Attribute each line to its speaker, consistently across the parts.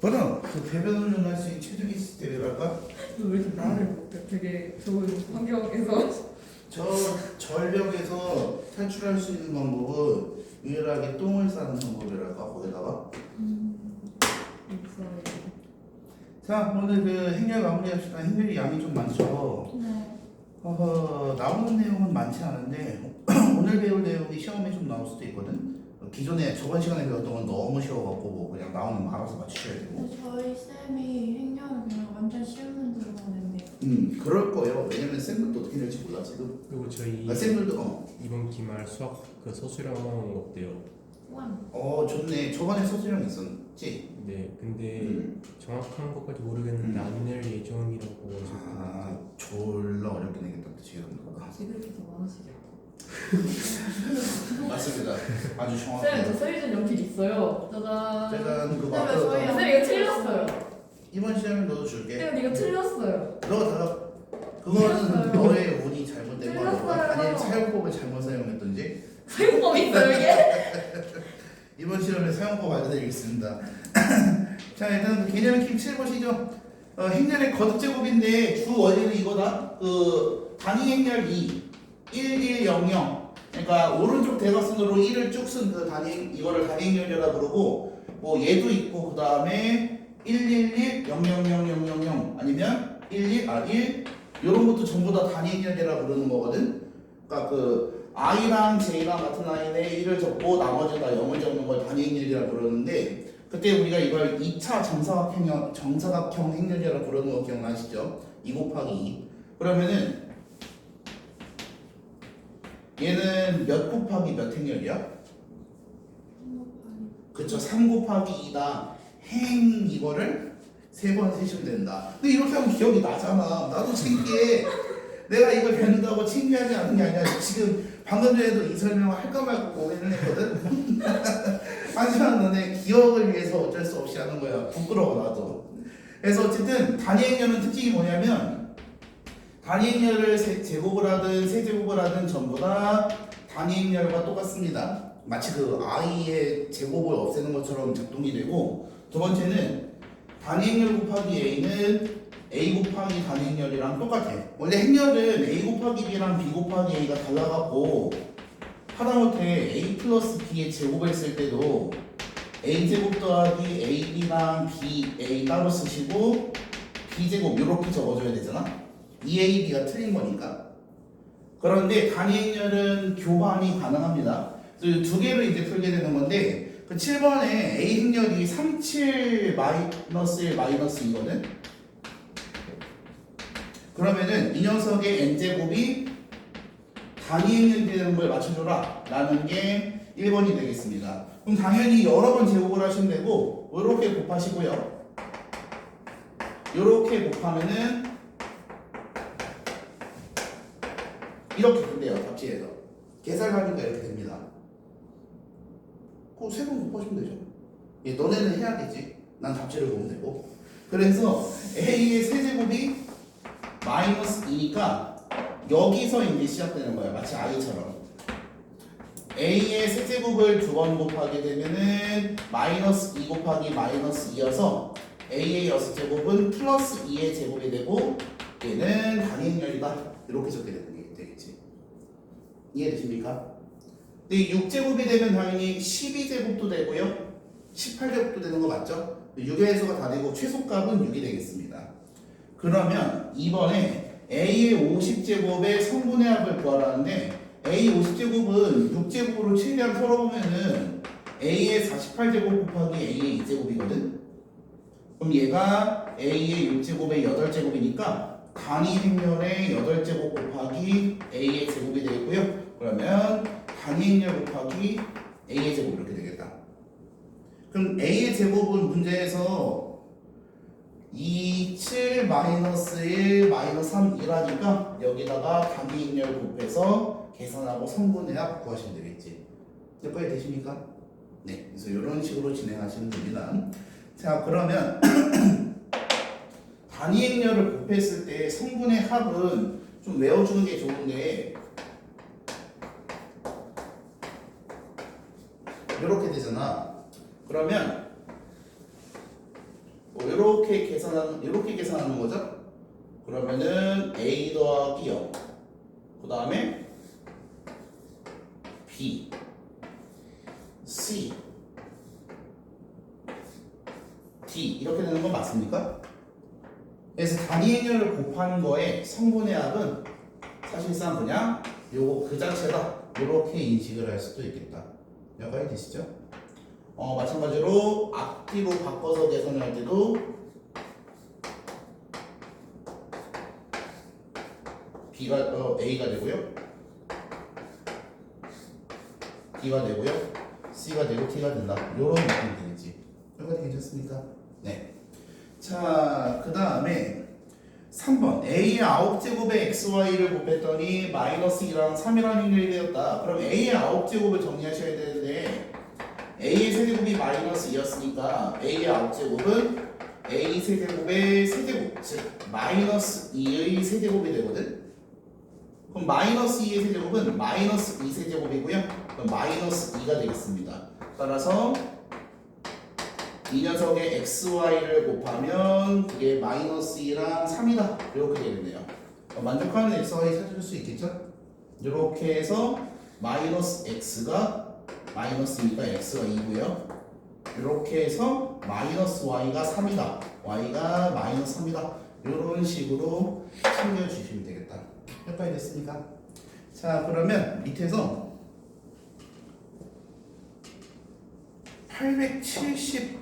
Speaker 1: 그럼 그 배변 훈련할 수 있는 체중이 있을 때 갈까?
Speaker 2: 왜 이렇게 말을 못해? 되게 좋은 환경에서.
Speaker 1: 저 절벽에서 탈출할 수 있는 방법은 유일하게 똥을 싸는 방법이랄까 거기다가.
Speaker 2: 있어요.
Speaker 1: 자 오늘 그 행렬 마무리합시다. 행렬이 양이 좀 많죠.
Speaker 2: 네.
Speaker 1: 나오는 내용은 많지 않은데 오늘 배울 내용이 시험에 좀 나올 수도 있거든. 기존에 저번 시간에 배웠던 건 너무 쉬워갖고 뭐 그냥 나오는 거 알아서 맞추셔야 되고.
Speaker 3: 근데 저희 쌤이 행렬은 그냥 완전 쉬운 문제로만 했네요.
Speaker 1: 그럴 거예요. 왜냐면 쌤들도 어떻게 될지 몰라 지금.
Speaker 4: 그리고 저희
Speaker 1: 쌤들도
Speaker 4: 이번 기말 수학 그 서술형 어때요?
Speaker 3: 왕.
Speaker 1: 좋네. 저번에 서술형 있었지.
Speaker 4: 네, 근데 정확한 것까지 모르겠는데 안 낼 예정이라고 하셨거든요.
Speaker 1: 졸라 어렵게 내겠다 지금.
Speaker 2: 아직 이렇게 더 많으시겠다.
Speaker 1: 맞습니다. 아주
Speaker 2: 쌤,
Speaker 1: 정확해요.
Speaker 2: 저 서유전 연필 있어요. 짜잔.
Speaker 1: 짜잔 그거
Speaker 3: 쌤,
Speaker 1: 앞으로
Speaker 3: 저희
Speaker 2: 쌤, 이거 틀렸어요.
Speaker 1: 이번 시험에 너도 줄게.
Speaker 2: 쌤, 이거 틀렸어요.
Speaker 1: 너가 달라. 그거는
Speaker 2: 틀렸어요.
Speaker 1: 너의 운이 잘못된 거야.
Speaker 2: 틀렸어요.
Speaker 1: 아니면 사용법을 잘못 사용했던지.
Speaker 2: 사용법 있어요, 이게?
Speaker 1: 이번 시험에 사용법 알려드리겠습니다. 자 일단 그 개념 킴 7 보시죠. 행렬의 거듭제곱인데 주 원리는 이거다. 그 단위 행렬 2 1100 그러니까 오른쪽 대각선으로 1을 쭉 쓴 그 단위 이거를 단위 행렬이라 부르고 뭐 얘도 있고 그 다음에 111 00000 아니면 1 이런 것도 전부 다 단위 행렬이라 부르는 거거든. 그러니까 그 i랑 j랑 같은 라인에 1을 적고 나머지 다 0을 적는 걸 단위 행렬이라 부르는데 그때 우리가 이걸 2차 정사각형 행렬이라 부르는 거 기억나시죠? 2 곱하기 2 그러면은 얘는 몇 곱하기 몇 행렬이야? 그쵸 3 곱하기 2다 행 이거를 3번 세시면 된다. 근데 이렇게 하면 기억이 나잖아. 나도 창피해. 내가 이걸 배운다고 창피하지 않은 게 아니라 지금 방금 전에도 이 설명을 할까 말까 고민을 했거든. 하지만 너네 기억을 위해서 어쩔 수 없이 하는 거야. 부끄러워 나도. 그래서 어쨌든 단위 행렬은 특징이 뭐냐면 단위 행렬을 제곱을 하든 세제곱을 하든 전부 다 단위 행렬과 똑같습니다. 마치 그 i의 제곱을 없애는 것처럼 작동이 되고 두 번째는 단위 행렬 곱하기 a는 a 곱하기 단위 행렬이랑 똑같아. 원래 행렬은 a 곱하기 b랑 b 곱하기 a가 달라갖고 하다못해 a 플러스 b의 제곱을 쓸 때도 a 제곱 더하기 ab랑 ba 따로 쓰시고 b 제곱 이렇게 적어줘야 되잖아. 2ab가 틀린 거니까. 그런데 단위 행렬은 교환이 가능합니다. 그래서 두 개를 이제 풀게 되는 건데 그 7번에 a 행렬이 37 마이너스 1 마이너스 2거든. 그러면은 이 녀석의 n제곱이 단위 행렬이 되는 걸 맞춰줘라 라는 게 1번이 되겠습니다. 그럼 당연히 여러 번 제곱을 하시면 되고 이렇게 곱하시고요. 이렇게 곱하면은 이렇게 된대요. 답지에서 계산하니까 이렇게 됩니다. 그럼 3번 곱하시면 되죠. 예, 너네는 해야겠지. 난 답지를 보면 되고. 그래서 a의 세제곱이 마이너스 2니까 여기서 이제 시작되는 거야. 마치 i처럼. a의 세제곱을 2번 곱하게 되면은 마이너스 2 곱하기 마이너스 2여서 a의 여섯제곱은 플러스 2의 제곱이 되고 얘는 단위 행렬이다. 이렇게 적게 되겠지. 이해되십니까? 근데 6제곱이 되면 당연히 12제곱도 되고요. 18제곱도 되는 거 맞죠? 6의 해수가 다 되고 최소값은 6이 되겠습니다. 그러면 이번에 a의 50제곱의 성분의 합을 구하라는데 a 50제곱은 6제곱으로 최대한 털어보면은 a의 48제곱 곱하기 a의 2제곱이거든. 그럼 얘가 a의 6제곱의 8제곱이니까 단위 행렬의 8제곱 곱하기 a의 제곱이 되겠고요. 그러면 단위 행렬 곱하기 a의 제곱 이렇게 되겠다. 그럼 a의 제곱은 문제에서 2, 7, 마이너스 1, 마이너스 3, 1하니까 여기다가 단위 행렬 곱해서 계산하고 성분의 합 구하시면 되겠지. 여기까지 되십니까? 네. 그래서 이런 식으로 진행하시면 됩니다. 자, 그러면 단위 행렬을 곱했을 때 성분의 합은 좀 외워주는 게 좋은데 이렇게 되잖아. 그러면 이렇게 계산하는 거죠. 그러면은 A 더하기 0. 그 다음에 B, C, D 이렇게 되는 거 맞습니까? 그래서 단위 행렬을 곱한 거에 성분의 합은 사실상 그냥 요거 그 자체다. 이렇게 인식을 할 수도 있겠다. 여기까지 되시죠? 마찬가지로 앞뒤로 바꿔서 계산을 할 때도 A가 되고요, B가 되고요, C가 되고 T가 된다. 이런 느낌이 되겠지. 여기까지 괜찮습니까? 네. 자, 그 다음에 3번 A의 9제곱에 XY를 곱했더니 마이너스 2랑 3이라는 행렬이 되었다. 그럼 A의 9제곱을 정리하셔야 되는데 A의 세제곱이 마이너스 2였으니까 A의 9제곱은 A 세제곱의 세제곱, 즉 마이너스 2의 세제곱이 되거든. 그럼 마이너스 2의 세제곱은 마이너스 2 세제곱이고요. 그럼 마이너스 2가 되겠습니다. 따라서 이 녀석의 xy를 곱하면 그게 마이너스 2랑 3이다. 이렇게 되겠네요. 만족하는 xy 찾을 수 있겠죠? 이렇게 해서 마이너스 x가 마이너스 2가 x가 2고요. 이렇게 해서 마이너스 y가 3이다. y가 마이너스 3이다. 이런 식으로 챙겨주시면 되겠다. 여기까지 됐습니까? 자, 그러면 밑에서 870번에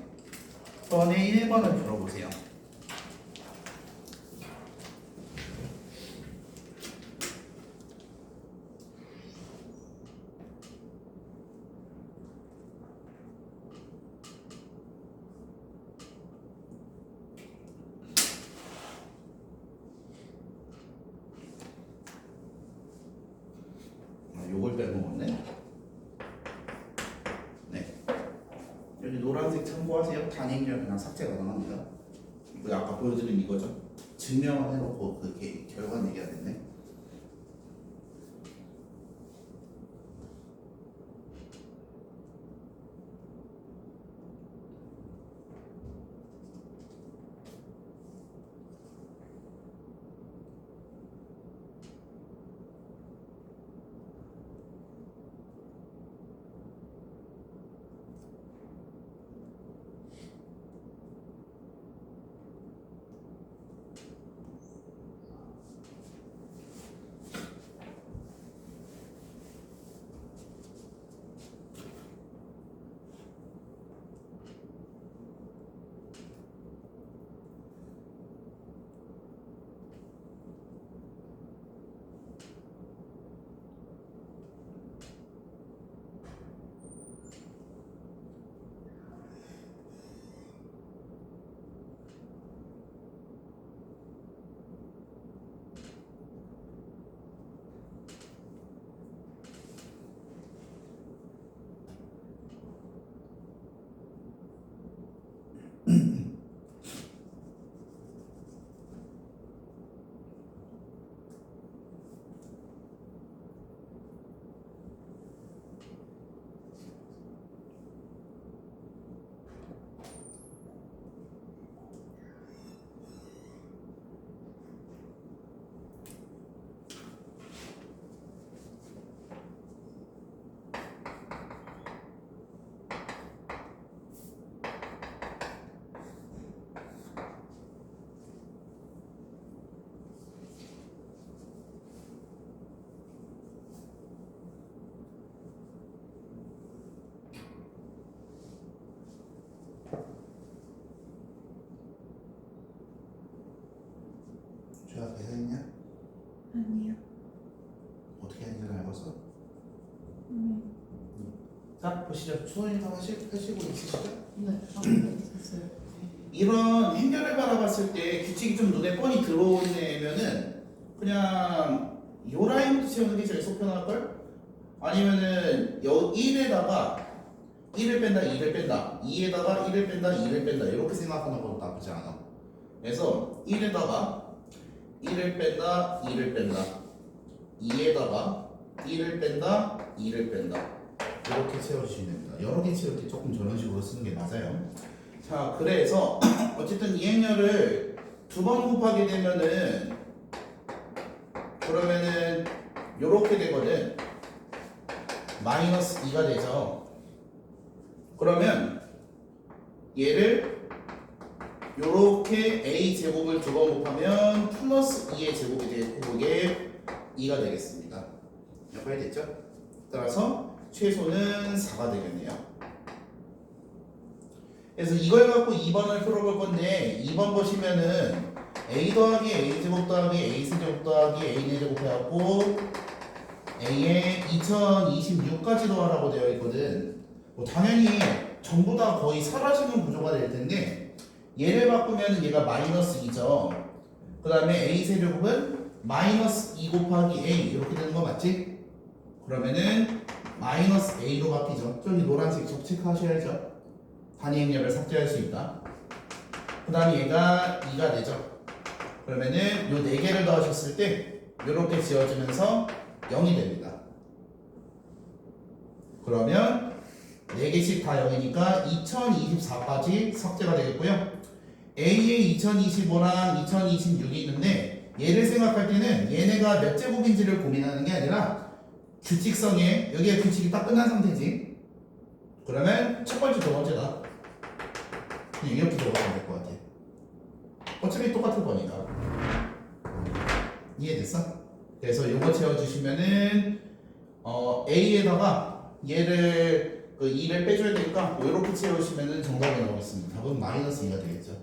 Speaker 1: 1번을 풀어보세요. 요걸 빼먹었네. 네. 여기 노란색 참고하세요. 단행렬 그냥 삭제 가능합니다. 이거 아까 보여드린 이거죠. 증명을 해놓고 그게 결과 내기가 됐네. 주아 계산했냐?
Speaker 3: 아니요.
Speaker 1: 어떻게 하는지 알고서?
Speaker 3: 네.
Speaker 1: 자, 보시죠. 수원이가 하시고 있으시죠?
Speaker 3: 네. 아무도 있었어요.
Speaker 1: 이런 행렬을 바라봤을 때 규칙이 좀 눈에 뻔히 들어오려면은 그냥 요 라인부터 채우는 게 제일 속 편할걸? 아니면은 여 1에다가 1을 뺀다 2를 뺀다 2에다가 1을 뺀다 2를 뺀다 이렇게 생각하는 것도 나쁘지 않아. 그래서 1에다가 1을 뺀다 2를 뺀다 2에다가 1을 뺀다 2를 뺀다 이렇게 채워주시면 됩니다. 여러 개 채울 때 조금 저런 식으로 쓰는 게 맞아요. 자, 그래서 어쨌든 이 행렬을 두 번 곱하게 되면은 그러면은 요렇게 되거든. 마이너스 2가 되죠. 그러면 얘를 요렇게 a 제곱을 두 번 곱하면 플러스 2의 제곱이 되고 그게 2가 되겠습니다. 여기까지 됐죠? 따라서 최소는 4가 되겠네요. 그래서 이걸 갖고 2번을 풀어볼 건데 2번 보시면은 a 더하기 a 제곱 더하기 a 세제곱 더하기 a 4제곱 해갖고 a에 2026까지 더하라고 되어 있거든. 뭐 당연히 전부 다 거의 사라지는 구조가 될 텐데 얘를 바꾸면 얘가 마이너스 2죠. 그 다음에 a 세제곱은 마이너스 2 곱하기 a 이렇게 되는 거 맞지? 그러면은 마이너스 a로 바뀌죠. 저기 노란색 적체크하셔야죠. 단위 행렬을 삭제할 수 있다. 그 다음에 얘가 2가 되죠. 그러면은 요 4개를 더하셨을 때 이렇게 지어지면서 0이 됩니다. 그러면 4개씩 다 0이니까 2024까지 삭제가 되겠고요. A에 2025랑 2026이 있는데 얘를 생각할 때는 얘네가 몇 제곱인지를 고민하는 게 아니라 규칙성에 여기에 규칙이 딱 끝난 상태지. 그러면 첫 번째, 두 번째다. 그냥 이렇게 적어주면 될 것 같아. 어차피 똑같을 거니까. 이해됐어? 그래서 요거 채워주시면은 A에다가 얘를 그 2를 빼줘야 되니까 이렇게 채우시면은 정답이 나오겠습니다. 답은 마이너스 2가 되겠죠.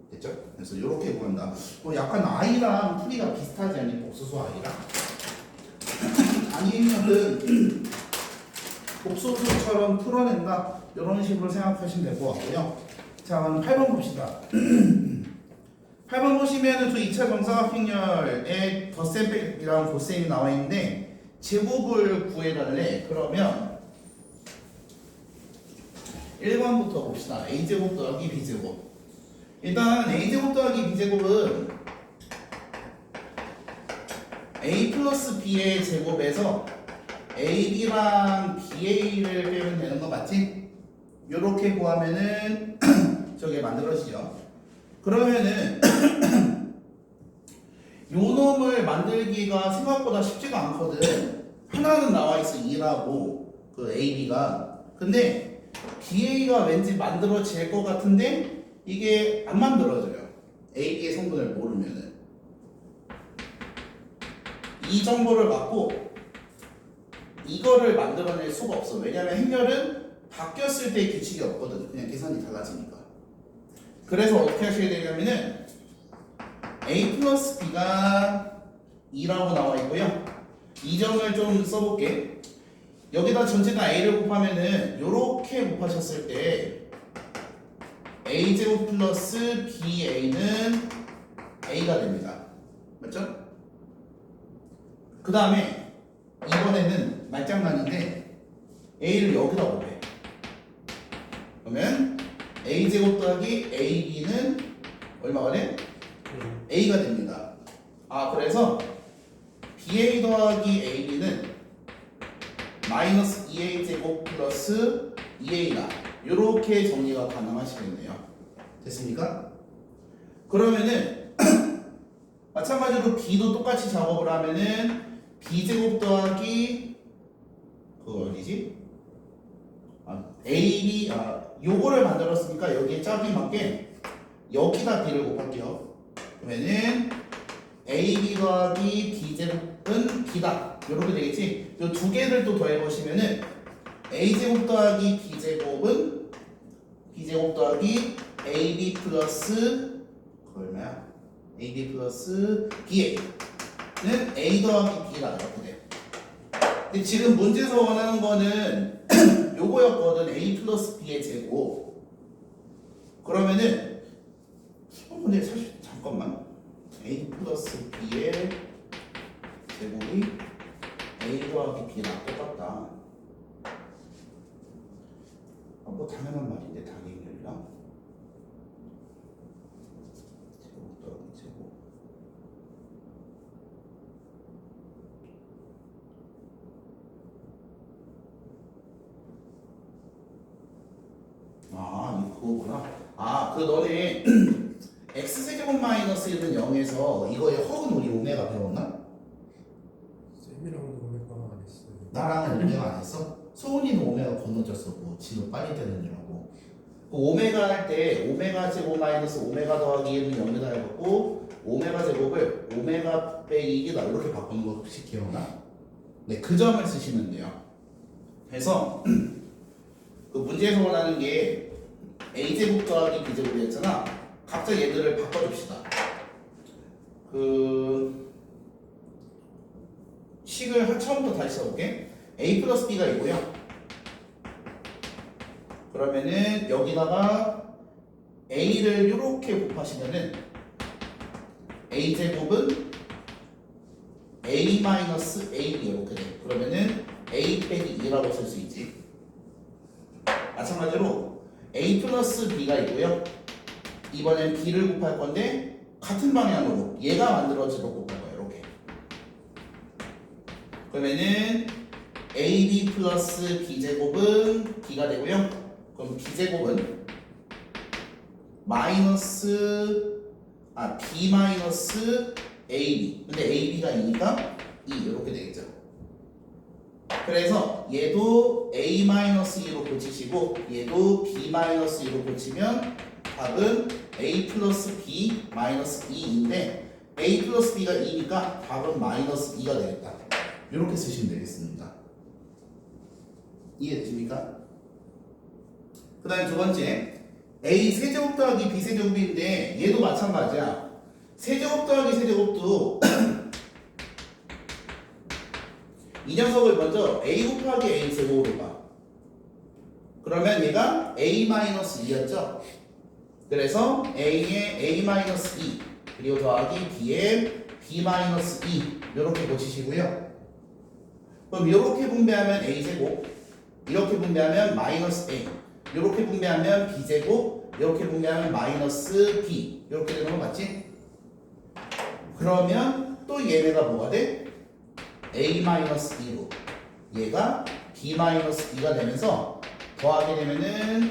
Speaker 1: 됐죠? 그래서 이렇게 구한다. 뭐 약간 I랑 풀이가 비슷하지 않니? 복소수 I랑. 아니면은 복소수처럼 풀어낸다. 이런 식으로 생각하시면 될 것 같고요. 자, 그럼 8번 봅시다. 8번 보시면은 또 2차 정사각형렬에 덧셈이랑 곱셈이 나와 있는데 제곱을 구해달래. 그러면 1번부터 봅시다. a제곱 더하기 b제곱. 일단 a제곱 더하기 b제곱은 a 플러스 b의 제곱에서 ab랑 ba를 빼면 되는 거 맞지? 요렇게 구하면은 저게 만들어지죠. 그러면은 요 놈을 만들기가 생각보다 쉽지가 않거든. 하나는 나와 있어 2라고 그 AB가. 근데 BA가 왠지 만들어질 것 같은데 이게 안 만들어져요. AB의 성분을 모르면은 이 정보를 갖고 이거를 만들어낼 수가 없어. 왜냐면 행렬은 바뀌었을 때 규칙이 없거든. 그냥 계산이 달라지니까. 그래서 어떻게 하셔야 되냐면은 a 플러스 b가 2라고 나와 있고요. 이 점을 좀 써볼게. 여기다 전체 다 a를 곱하면은 요렇게 곱하셨을 때 a 제곱 플러스 ba는 a가 됩니다. 맞죠? 그 다음에 이번에는 말장난인데 a를 여기다 곱해. 그러면 a 제곱 더하기 ab는 얼마가 돼? a가 됩니다. 아, 그래서 ba 더하기 ab는 마이너스 2a 제곱 플러스 2a다. 이렇게 정리가 가능하시겠네요. 됐습니까? 그러면은 마찬가지로 b도 똑같이 작업을 하면은 b 제곱 더하기 그거 어디지? AB 요거를 만들었으니까 여기에 짝이 맞게 여기다 b를 곱할게요. 그러면은 AB 더하기 b 제곱은 b다. 요렇게 되겠지? 요 두 개를 또 더해보시면은 a 제곱 더하기 b 제곱은 b 제곱 더하기 ab 플러스 그 얼마야? ab 플러스 ba는 a 더하기 b가 이렇게 돼. 근데 지금 문제에서 원하는 거는 요거였거든. a 플러스 b의 제곱. 그러면은 근데 사실 잠깐만 a 플러스 b의 제곱이 a 더하기 b랑 똑같다. 뭐 당연한 말인데 당연히랑 제곱 더하기 제곱. 아, 그거구나. 아, 그 너네 x세제곱 마이너스 1은 0에서 이거의 허은 우리 오메가 배웠나?
Speaker 4: 쌤이랑도 오메가 안 했어요.
Speaker 1: 나랑은 오메가 안 했어? 소은이는 오메가 건너졌어. 뭐 진호 빨리 되느냐고. 그 오메가 할 때 오메가 제곱 마이너스 오메가 더하기 1은 0이다 해갖고 오메가 제곱을 오메가 빼기 2다 이렇게 바꾸는 거 혹시 기억나? 네, 그 점을 쓰시면 돼요. 그래서 그 문제에서 원하는 게 a제곱 더하기 b제곱이었잖아. 각자 얘들을 바꿔줍시다. 그 식을 처음부터 다시 써볼게. a 플러스 b가 있고요. 그러면은 여기다가 a를 이렇게 곱하시면은 a제곱은 a 마이너스 ab 이렇게 돼. 그러면은 a 빼기 2라고 쓸 수 있지. 마찬가지로 a 플러스 b가 있고요. 이번엔 b를 곱할 건데 같은 방향으로 얘가 만들어지도록 곱할 거예요. 이렇게. 그러면은 ab 플러스 b제곱은 b가 되고요. 그럼 b제곱은 b 마이너스 ab. 근데 ab가 2니까 2 이렇게 되겠죠. 그래서 얘도 a-2로 고치시고 얘도 b-2로 고치면 답은 a 플러스 b 마이너스 2인데 a 플러스 b가 2니까 답은 마이너스 2가 되겠다. 이렇게 쓰시면 되겠습니다. 이해되십니까? 그 다음에 두 번째 a 세제곱 더하기 b 세제곱인데 얘도 마찬가지야. 세제곱 더하기 세제곱도 이 녀석을 먼저 a 곱하기 a 제곱으로 봐. 그러면 얘가 a-2였죠? 그래서 a의 a-2 그리고 더하기 b의 b-2 이렇게 고치시고요. 그럼 이렇게 분배하면 a제곱, 이렇게 분배하면 마이너스 a, 이렇게 분배하면 b제곱, 이렇게 분배하면 마이너스 b 이렇게 되는 거 맞지? 그러면 또 얘네가 뭐가 돼? a-2로 얘가 b-2가 되면서 더하게 되면은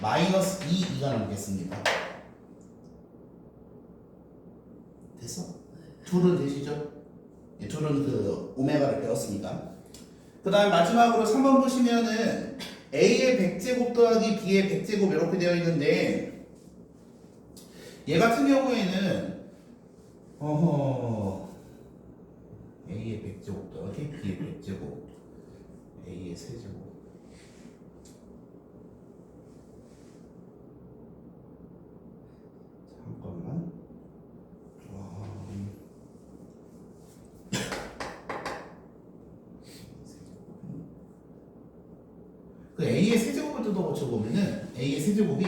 Speaker 1: 마이너스 2가 남겠습니다. 됐어? 둘은 되시죠? 예, 둘은 그 오메가를 배웠으니까. 그 다음 마지막으로 3번 보시면은 a의 100제곱 더하기 b의 100제곱 이렇게 되어 있는데 얘 같은 경우에는 a의 100제곱 더하기 b의 100제곱 a의 세제곱 잠깐만 그 a의 세제곱을 뜯어 고쳐보면은 a의 세제곱이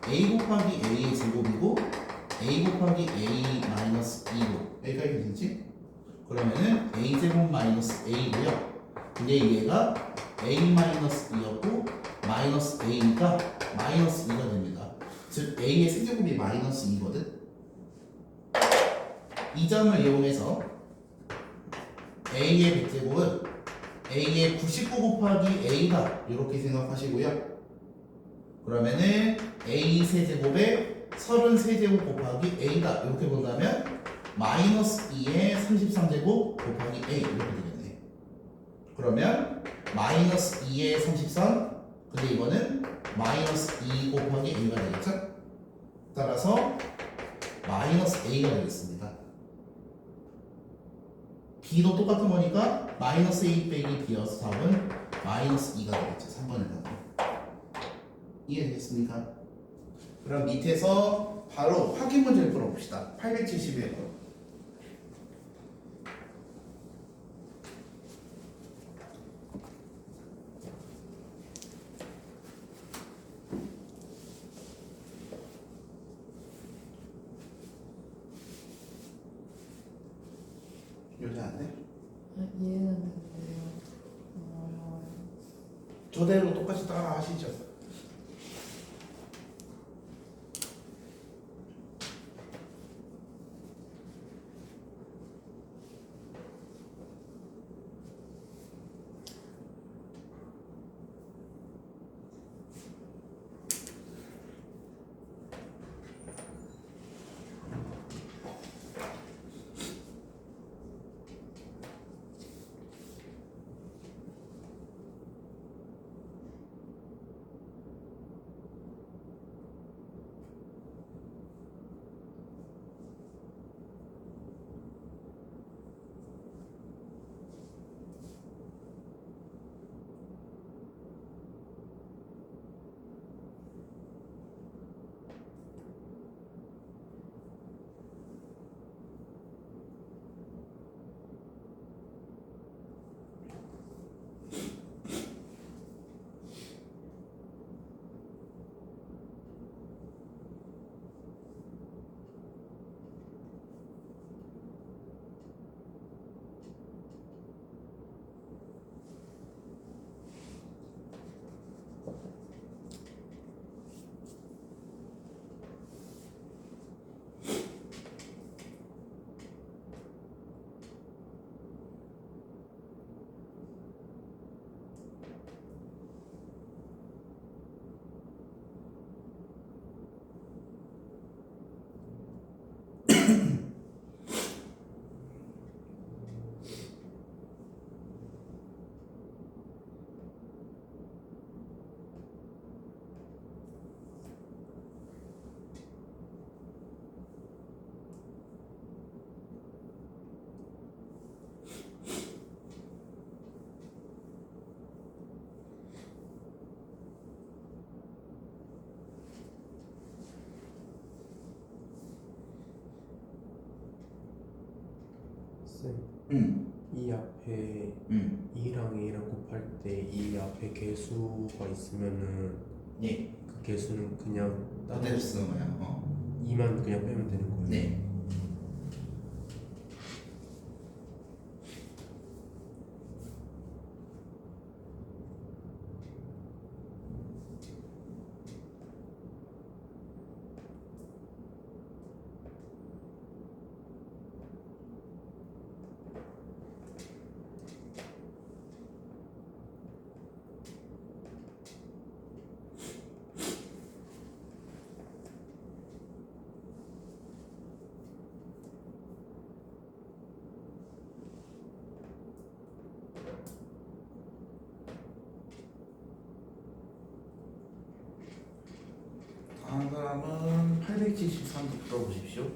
Speaker 1: a 곱하기 a의 제곱이고 a 곱하기 a 마이너스 2로 여기까지 되지? 그러면은 a제곱 마이너스 a고요. 근데 얘가 a 마이너스 2였고 마이너스 a니까 마이너스 2가 됩니다. 즉 a의 세제곱이 마이너스 2거든. 이 점을 이용해서 a의 100제곱은 a의 99 곱하기 a다 이렇게 생각하시고요. 그러면은 a 세제곱에 33제곱 곱하기 a다 이렇게 본다면 마이너스 2의 33제곱 곱하기 a 이렇게 되겠네. 그러면 마이너스 2의 33 근데 이거는 마이너스 2 곱하기 a가 되겠죠? 따라서 마이너스 a가 되겠습니다. b도 똑같은 거니까 마이너스 a 빼기 b여서 답은 마이너스 2가 되겠죠. 3번의 답은. 이해되겠습니까? 그럼 밑에서 바로 확인 문제를 풀어봅시다. 871번. 요새 안 돼?
Speaker 3: 이해는 되는데요.
Speaker 1: 저대로 똑같이 따라 하시죠. 응.
Speaker 4: 이 앞에
Speaker 1: 응.
Speaker 4: 2랑 A랑 곱할 때 이 앞에 개수가 있으면은
Speaker 1: 예.
Speaker 4: 그 개수는 그냥
Speaker 1: 그대로 쓰는 거야.
Speaker 4: 2만 그냥 빼면 되는 거예요.
Speaker 1: 네. 다음 사람은 873도 풀어보십시오.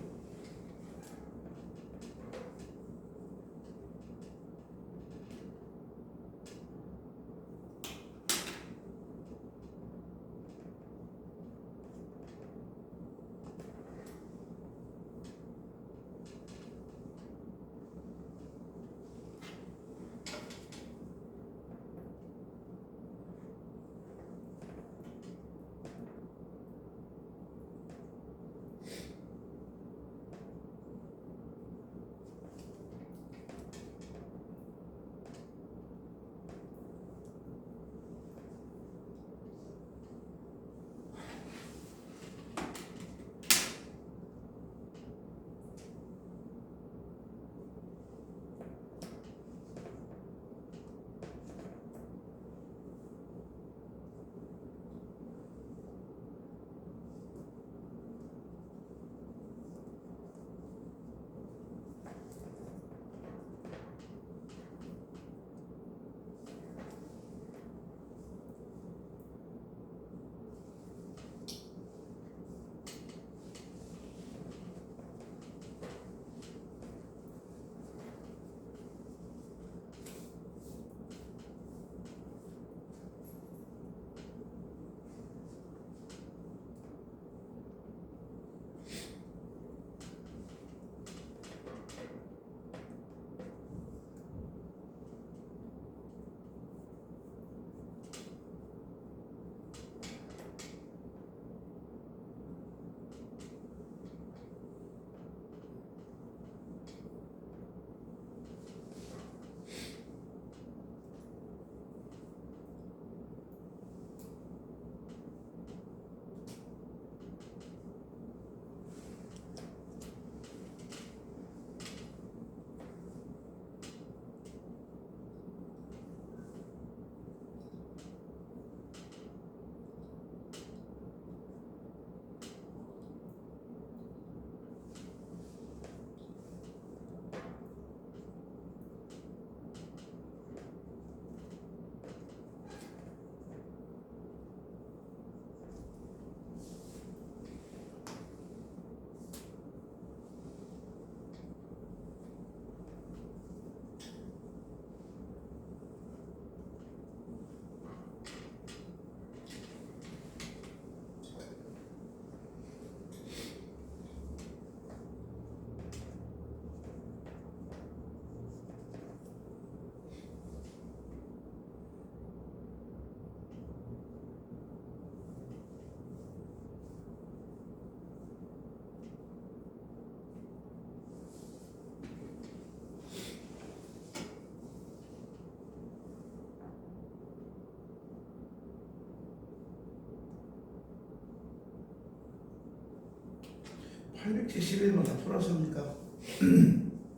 Speaker 1: 팔백 871번 다 풀었습니까?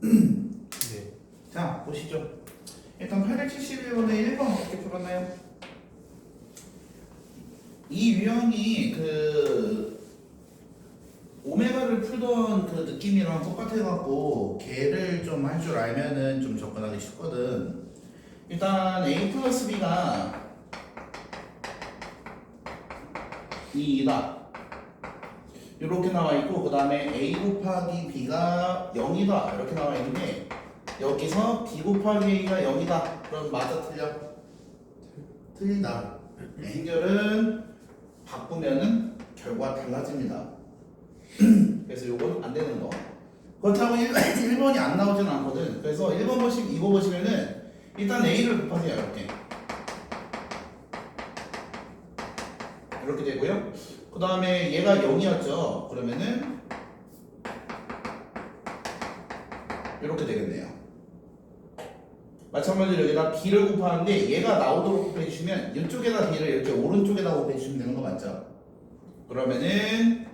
Speaker 4: 네.
Speaker 1: 자, 보시죠. 일단 871번의 1번 어떻게 풀었나요? 이 유형이 그 오메가를 풀던 그 느낌이랑 똑같아갖고 걔를 좀 할 줄 알면은 좀 접근하기 쉽거든. 일단 A 플러스 B가 2다 이렇게 나와 있고, 그 다음에 A 곱하기 B가 0이다 이렇게 나와 있는데, 여기서 B 곱하기 A가 0이다 그럼 맞아 틀려? 틀리다. 행렬은 바꾸면은 결과가 달라집니다. 그래서 요건 안 되는 거. 그렇다고 1번이 안 나오진 않거든. 그래서 1번 보시면 이거 보시면은 일단 A를 곱하세요. 이렇게 되고요. 그 다음에 얘가 0이었죠. 그러면은 이렇게 되겠네요. 마찬가지로 여기다 B를 곱하는데 얘가 나오도록 곱해주시면 이쪽에다 B를 이렇게 오른쪽에다 곱해주시면 되는 거 맞죠? 그러면은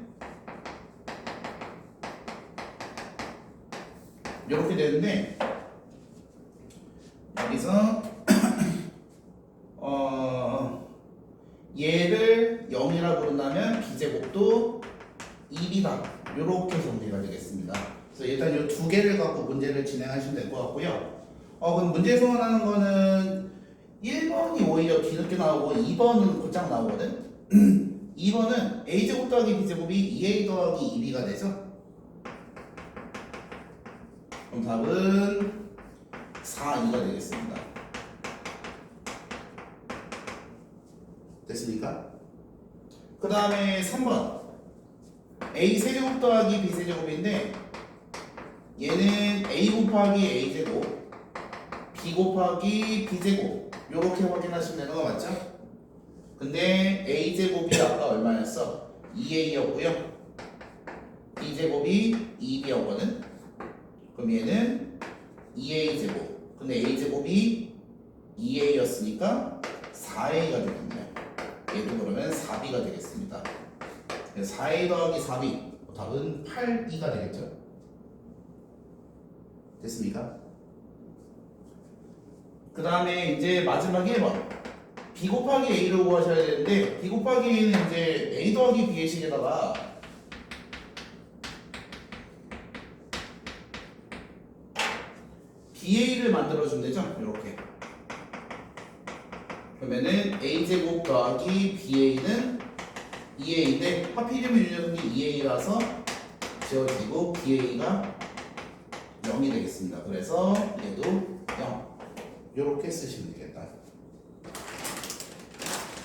Speaker 1: 이렇게 되는데 여기서 얘를 0이라 부른다면 B제곱도 1이다. 이렇게 정리가 되겠습니다. 그래서 일단 이 두 개를 갖고 문제를 진행하시면 될 것 같고요. 그럼 문제 소원하는 거는 1번이 오히려 뒤늦게 나오고 2번은 곧장 나오거든. 2번은 A제곱 더하기 B제곱이 2A 더하기 2B가 되죠. 그럼 답은 4, 2가 되겠습니다. 됐습니까? 그 다음에 3번 A 세제곱 더하기 B 세제곱인데 얘는 A 곱하기 A 제곱 B 곱하기 B 제곱 요렇게 확인하시면 되는 거 맞죠? 근데 A 제곱이 아까 얼마였어? 2A였고요 B 제곱이 2B였거든. 그럼 얘는 2A 제곱 근데 A 제곱이 2A였으니까 4A가 되겠네요. 얘도 그러면 4B가 되겠습니다. 4A 더하기 4B 답은 8B가 되겠죠. 됐습니까? 그 다음에 이제 마지막 1번 B 곱하기 A를 구하셔야 되는데 B 곱하기 A는 이제 A 더하기 B의 식에다가 BA를 만들어주면 되죠. 이렇게 그러면은 A제곱 더하기 BA는 2A인데 하필이면 이 녀석이 2A라서 지워지고 BA가 0이 되겠습니다. 그래서 얘도 0 이렇게 쓰시면 되겠다.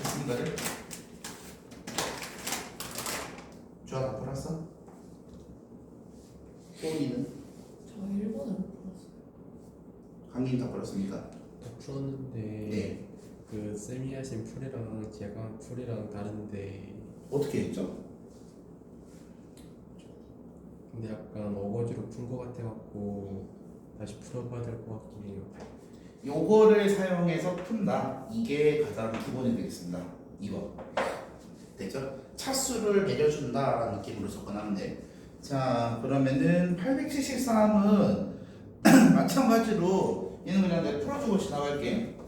Speaker 1: 됐습니까? 주아 다 풀었어? 소은이는?
Speaker 3: 저 1번을 못 풀었어요.
Speaker 1: 강림 다 풀었습니까?
Speaker 4: 다 풀었는데
Speaker 1: 네.
Speaker 4: 그 쌤이 하신 풀이랑 제가 풀이랑 다른데
Speaker 1: 어떻게 했죠?
Speaker 4: 근데 약간 어거지로 푼 거 같아갖고 다시 풀어봐야 될 것 같긴 해요.
Speaker 1: 요거를 사용해서 푼다. 이게 가장 기본이 되겠습니다. 2번. 됐죠? 차수를 매겨준다라는 느낌으로 접근하면 돼. 자, 그러면은 873은 마찬가지로 얘는 그냥 내가 풀어주고 지나갈게.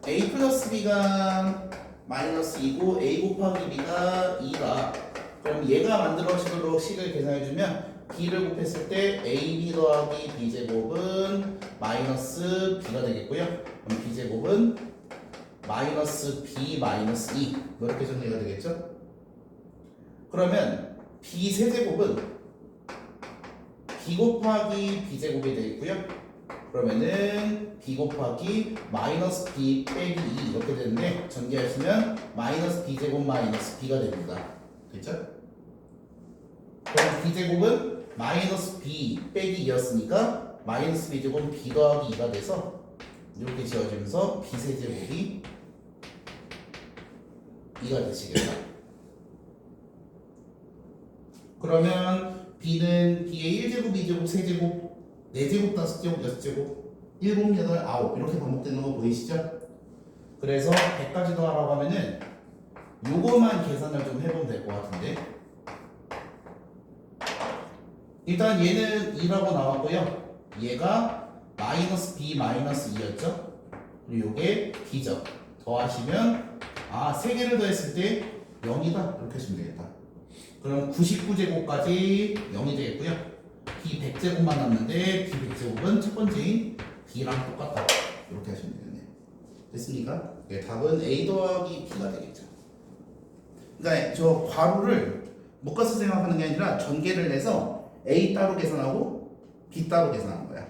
Speaker 1: A 플러스 B가 마이너스 2고 A 곱하기 B가 2다. 그럼 얘가 만들어지도록 식을 계산해주면 B를 곱했을 때 AB 더하기 B제곱은 마이너스 B가 되겠고요. 그럼 B제곱은 마이너스 B 마이너스 2 이렇게 정리가 되겠죠? 그러면 B 세제곱은 B 곱하기 B제곱이 되겠고요. 그러면은 B 곱하기 마이너스 B 빼기 2 이렇게 되는데 전개하시면 마이너스 B제곱 마이너스 B가 됩니다. 됐죠? 그럼 B제곱은 마이너스 B 빼기 2였으니까 마이너스 B제곱은 B 더하기 2가 돼서 이렇게 지어지면서 B 세제곱이 2가 되시겠다. 그러면 B는 B의 1제곱, 2제곱, 3제곱, 4제곱, 5제곱, 6제곱, 7, 8, 9 이렇게 반복되는 거 보이시죠? 그래서 100까지 더하라고 하면은 요거만 계산을 좀 해보면 될 것 같은데 일단 얘는 2라고 나왔고요. 얘가 마이너스 B 마이너스 2였죠? 그리고 요게 B죠. 더하시면 3개를 더했을 때 0이다 이렇게 하시면 되겠다. 그럼 99제곱까지 0이 되겠고요. B 100제곱만 남는데 B 100제곱은 첫 번째인 B랑 똑같다 이렇게 하시면 되겠네요. 됐습니까? 네, 답은 A 더하기 B가 되겠죠. 그러니까 저 괄호를 묶어서 생각하는 게 아니라 전개를 해서 A 따로 계산하고 B 따로 계산하는 거야.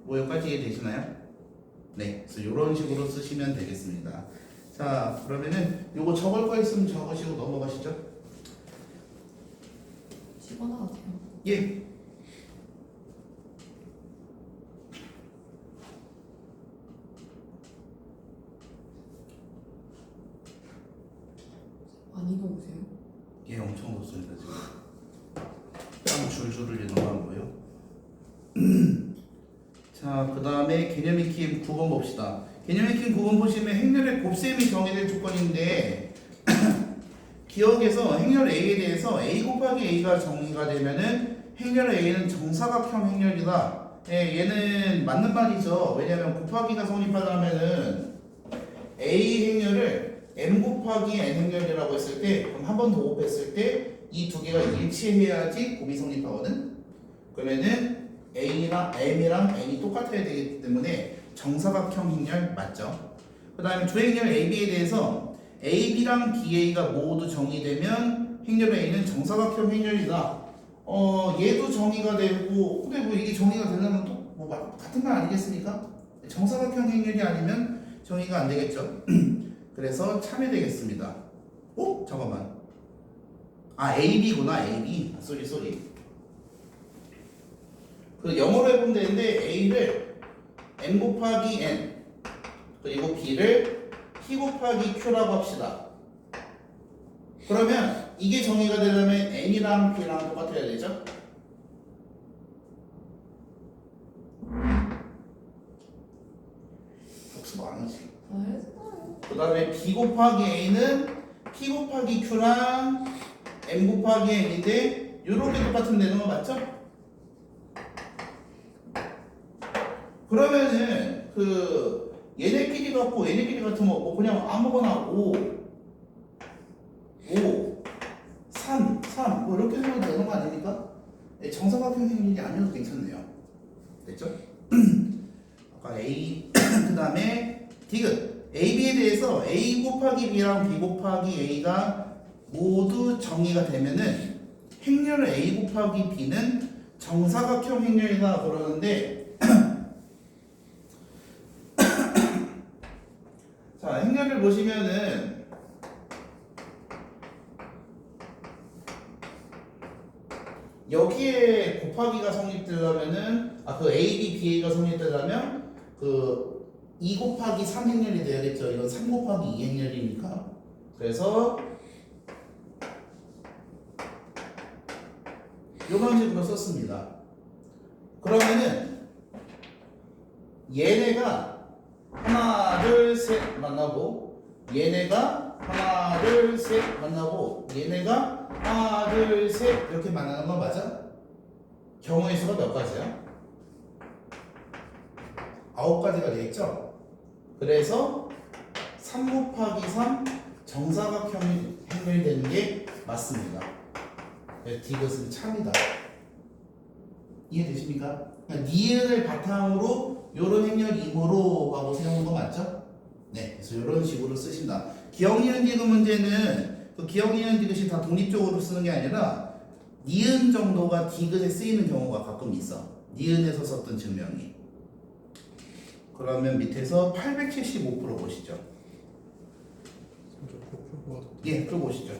Speaker 1: 뭐 여기까지 이해되시나요? 네, 그래서 이런 식으로 쓰시면 되겠습니다. 자, 그러면은 요거 적을 거 있으면 적으시고 넘어가시죠.
Speaker 3: 집어넣어도 돼요.
Speaker 1: 예. 땀 줄줄 흘리는 거 안 보여? 자, 그 다음에 개념 익힘 9번 봅시다. 개념 익힘 9번 보시면 행렬의 곱셈이 정의될 조건인데 기억에서 행렬 A에 대해서 A 곱하기 A가 정의가 되면은 행렬 A는 정사각형 행렬이다. 예, 얘는 맞는 말이죠. 왜냐면 곱하기가 성립하려면은 A 행렬을 M 곱하기 N 행렬이라고 했을 때 그럼 한 번 더 곱했을 때 이 두 개가 일치해야지 곱이 성립하거든. 그러면은 A랑 M이랑 N이 똑같아야 되기 때문에 정사각형 행렬 맞죠? 그 다음에 주행렬 AB에 대해서 AB랑 BA가 모두 정의되면 행렬 A는 정사각형 행렬이다. 얘도 정의가 되고 근데 뭐 이게 정의가 되려면 또 뭐 같은 말 아니겠습니까? 정사각형 행렬이 아니면 정의가 안 되겠죠. 그래서 참여되겠습니다. 잠깐만. AB구나. AB. 쏘리. 그 영어로 해보면 되는데 A를 M 곱하기 N 그리고 B를 P 곱하기 Q라고 합시다. 그러면 이게 정의가 되려면 N이랑 B랑 똑같아야 되죠? 복습 안 하지. 그 다음에 B 곱하기 A는 P 곱하기 Q랑 M 곱하기 N인데 요렇게 똑같으면 되는 거 맞죠? 그러면은 그 얘네끼리 같고 얘네끼리 같으면 뭐 그냥 아무거나 5, 3 뭐 이렇게 생각도 되는 거 아닙니까? 정사각형 행렬이 아니어도 괜찮네요. 됐죠? 아까 A 그 다음에 디귿 AB에 대해서 A 곱하기 B랑 B 곱하기 A가 모두 정의가 되면은 행렬 A 곱하기 B는 정사각형 행렬이다 그러는데 자 행렬을 보시면은 여기에 곱하기가 성립되려면은 그 AB, BA가 성립되려면 그 2 곱하기 3 행렬이 돼야겠죠. 이건 3 곱하기 2 행렬이니까. 그래서 이런 식으로 썼습니다. 그러면은 얘네가 하나, 둘, 셋 만나고 얘네가 하나, 둘, 셋 만나고 얘네가 하나, 둘, 셋 이렇게 만나는 건 맞아? 경우의 수가 몇 가지야? 9가지가 되겠죠? 그래서 3 곱하기 3 정사각형 행렬이 되는 게 맞습니다. 디귿은 참이다. 이해되십니까? 그러니까 니은을 바탕으로 요런 행렬이므로 하고 세우는 거 맞죠? 네, 그래서 이런 식으로 쓰신다. 기억, 니은, 디귿 문제는 그 기억, 니은, 디귿이 다 독립적으로 쓰는 게 아니라 니은 정도가 디귿에 쓰이는 경우가 가끔 있어. 니은에서 썼던 증명이. 그러면 밑에서 875% 보시죠. 예, 그거 보시죠.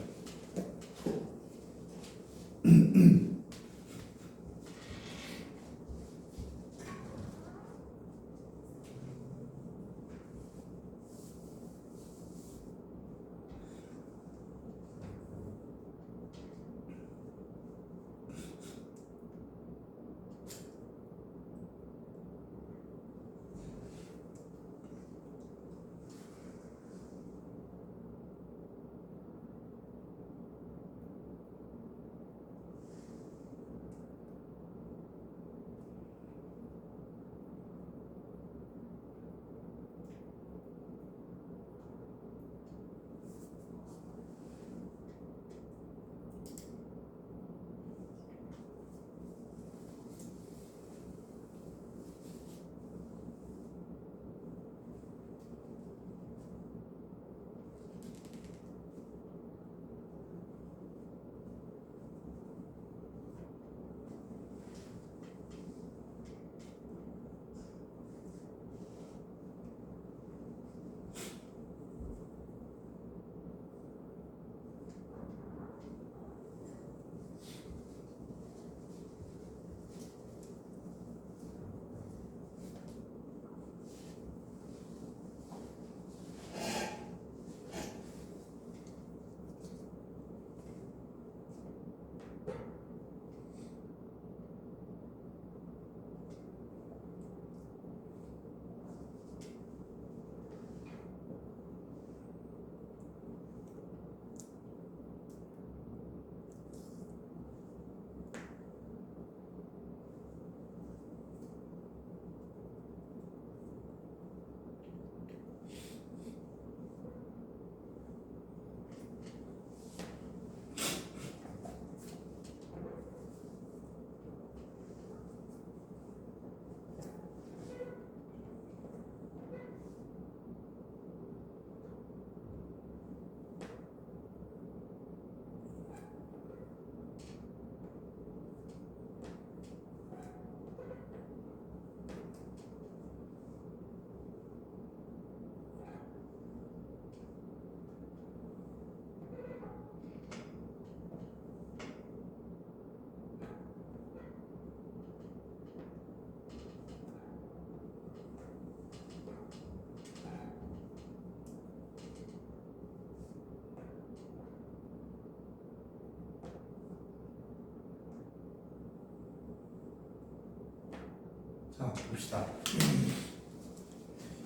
Speaker 1: 자, 봅시다.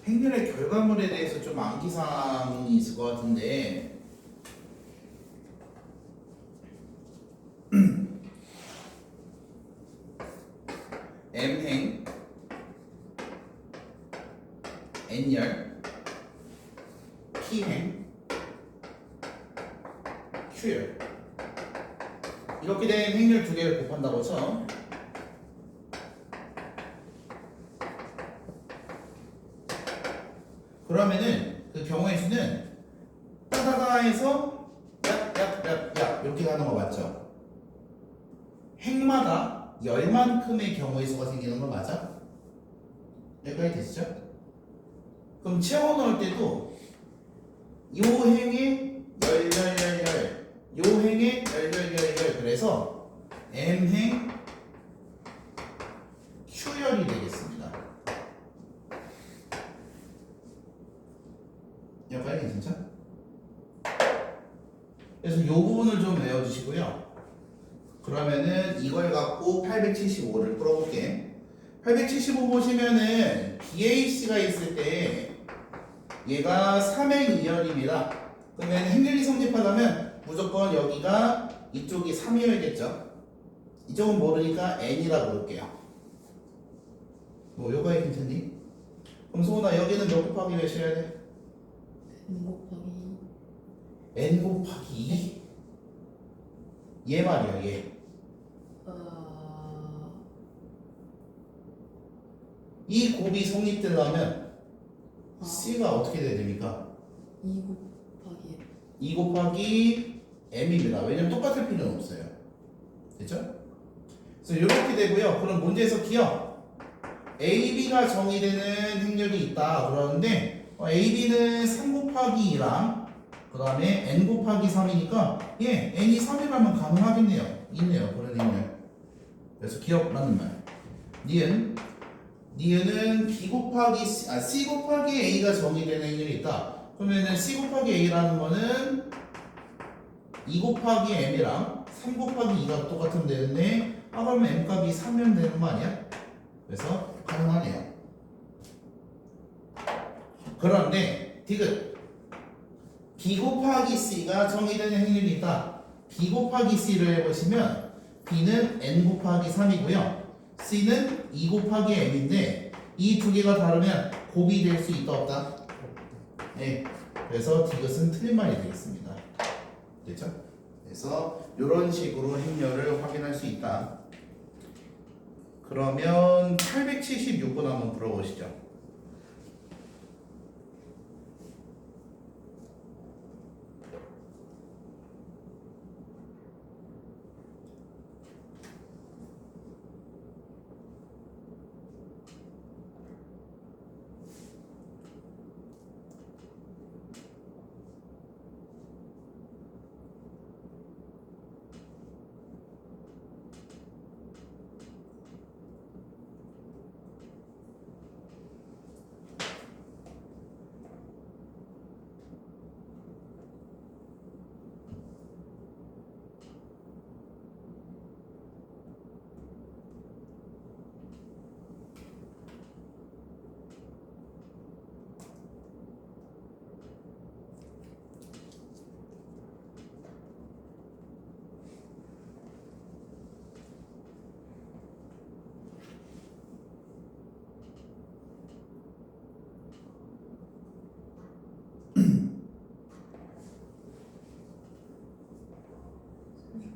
Speaker 1: 행렬의 결과물에 대해서 좀 암기사항이 있을 것 같은데 M행, N열, P행, Q열 이렇게 된 행렬 두 개를 곱한다고 쳐. 그러면은 그 경우의 수는 따다다에서 얍얍얍얍 이렇게 가는 거 맞죠? 행마다 열만큼의 경우의 수가 생기는 거 맞아? 여기까지 되시죠? 그럼 채워 넣을 때도 요 행에 열열열열 요 행에 열열열열 그래서 M행 Q열이 되겠습니다. 여기까지 괜찮죠? 그래서 요 부분을 좀 외워주시고요. 그러면은 이걸 갖고 875를 풀어볼게. 875 보시면은 BAC가 있을 때 얘가 3행 2열입니다. 그러면 행렬이 성립하려면 무조건 여기가 이쪽이 3이어야겠죠. 이쪽은 모르니까 n이라고 볼게요. 뭐 요거에 괜찮니? 그럼 소은아 여기는 몇 곱하기 몇 해야 돼? n 곱하기 2? 얘 말이야 얘. 이 곱이 성립되려면 C가 어떻게 돼야 됩니까? 2 곱하기 M입니다. 왜냐면 똑같을 필요는 없어요. 됐죠? 그래서 이렇게 되고요. 그럼 문제에서 기억 A, B가 정의되는 행렬이 있다 그러는데 A, B는 3 곱하기 2랑 그 다음에 N 곱하기 3이니까 예, N이 3이라면 가능하겠네요. 있네요. 그런 행렬. 그래서 기억라는 말. 니은은 B 곱하기 C 곱하기 A가 정의되는 행렬이 있다. 그러면은 C 곱하기 A라는 거는 2 곱하기 M이랑 3 곱하기 2가 똑같으면 되는데 그러면 M 값이 3면 되는 거 아니야? 그래서 가능하네요. 그런데 디귿 B 곱하기 C가 정의되는 행렬이 있다. B 곱하기 C를 해보시면 B는 N 곱하기 3이고요. C는 2 곱하기 M인데 이 두 개가 다르면 곱이 될 수 있다 없다? 네. 그래서 디귿은 틀린 말이 되겠습니다. 됐죠? 그래서 이런 식으로 행렬을 확인할 수 있다. 그러면 876번 한번 풀어보시죠.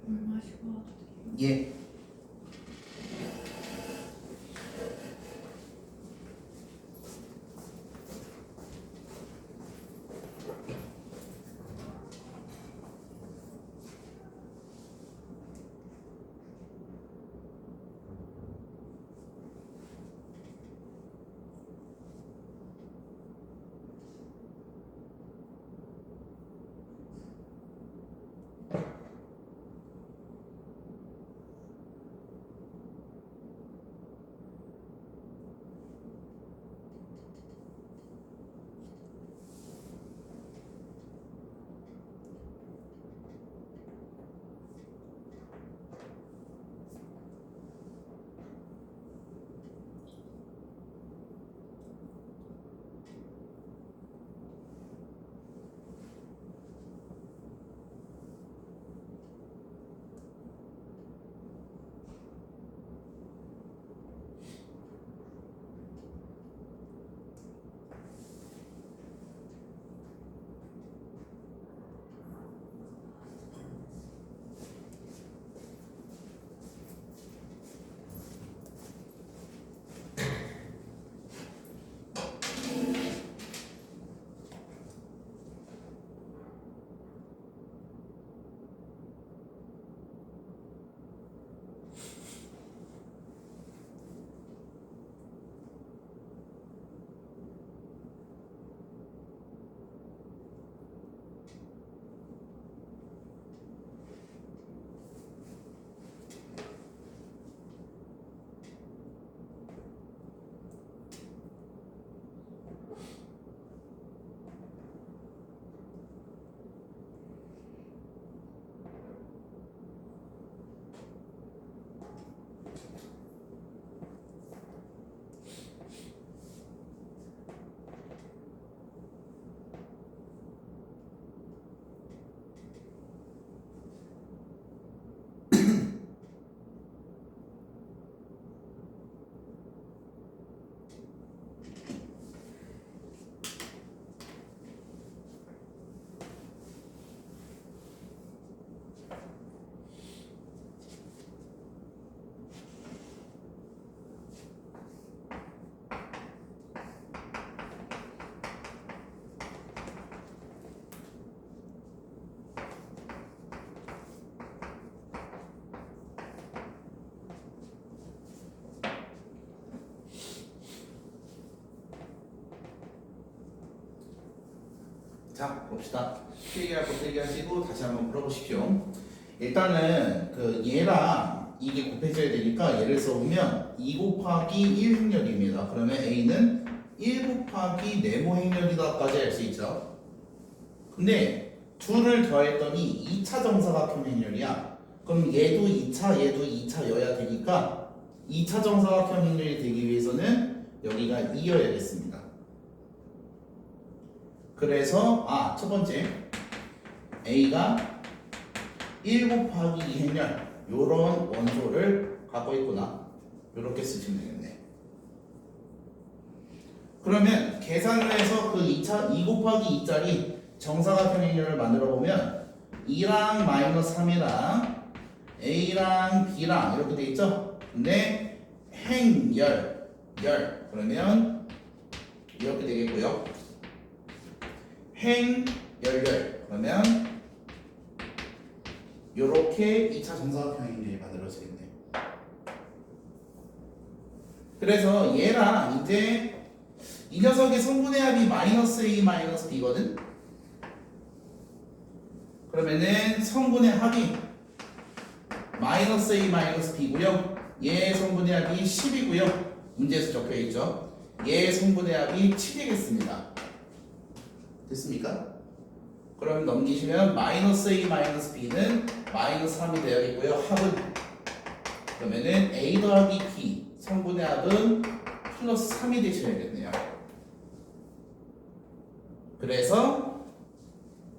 Speaker 3: 물 마시고 와도 돼요?
Speaker 1: 예. 자, 봅시다. 필기할 거 필기하시고 다시 한번 풀어보십시오. 일단은 그 얘랑 이게 곱해져야 되니까 얘를 써보면 2 곱하기 1 행렬입니다. 그러면 A는 1 곱하기 네모 행렬이다까지 할 수 있죠. 근데 둘을 더했더니 2차 정사각형 행렬이야. 그럼 얘도 2차, 얘도 2차여야 되니까 2차 정사각형 행렬이 되기 위해서는 여기가 2여야겠습니다. 그래서 첫 번째 A가 1 곱하기 2 행렬 요런 원소를 갖고 있구나. 요렇게 쓰시면 되겠네. 그러면 계산을 해서 그 2 곱하기 2짜리 정사각형 행렬을 만들어 보면 2랑 마이너스 3이랑 A랑 B랑 이렇게 돼 있죠? 근데 행열, 열 그러면 이렇게 되겠고요. 행열열 그러면 요렇게 2차 정사각형 행렬이 만들어지겠네. 그래서 얘랑 이제 이 녀석의 성분의 합이 마이너스 A 마이너스 B거든? 그러면은 성분의 합이 마이너스 A 마이너스 B고요. 얘의 성분의 합이 10이고요. 문제에서 적혀있죠. 얘의 성분의 합이 7이겠습니다. 됐습니까? 그럼 넘기시면 마이너스 A 마이너스 B는 마이너스 3이 되어있고요. 합은 그러면은 A 더하기 B 성분의 합은 플러스 3이 되셔야겠네요. 그래서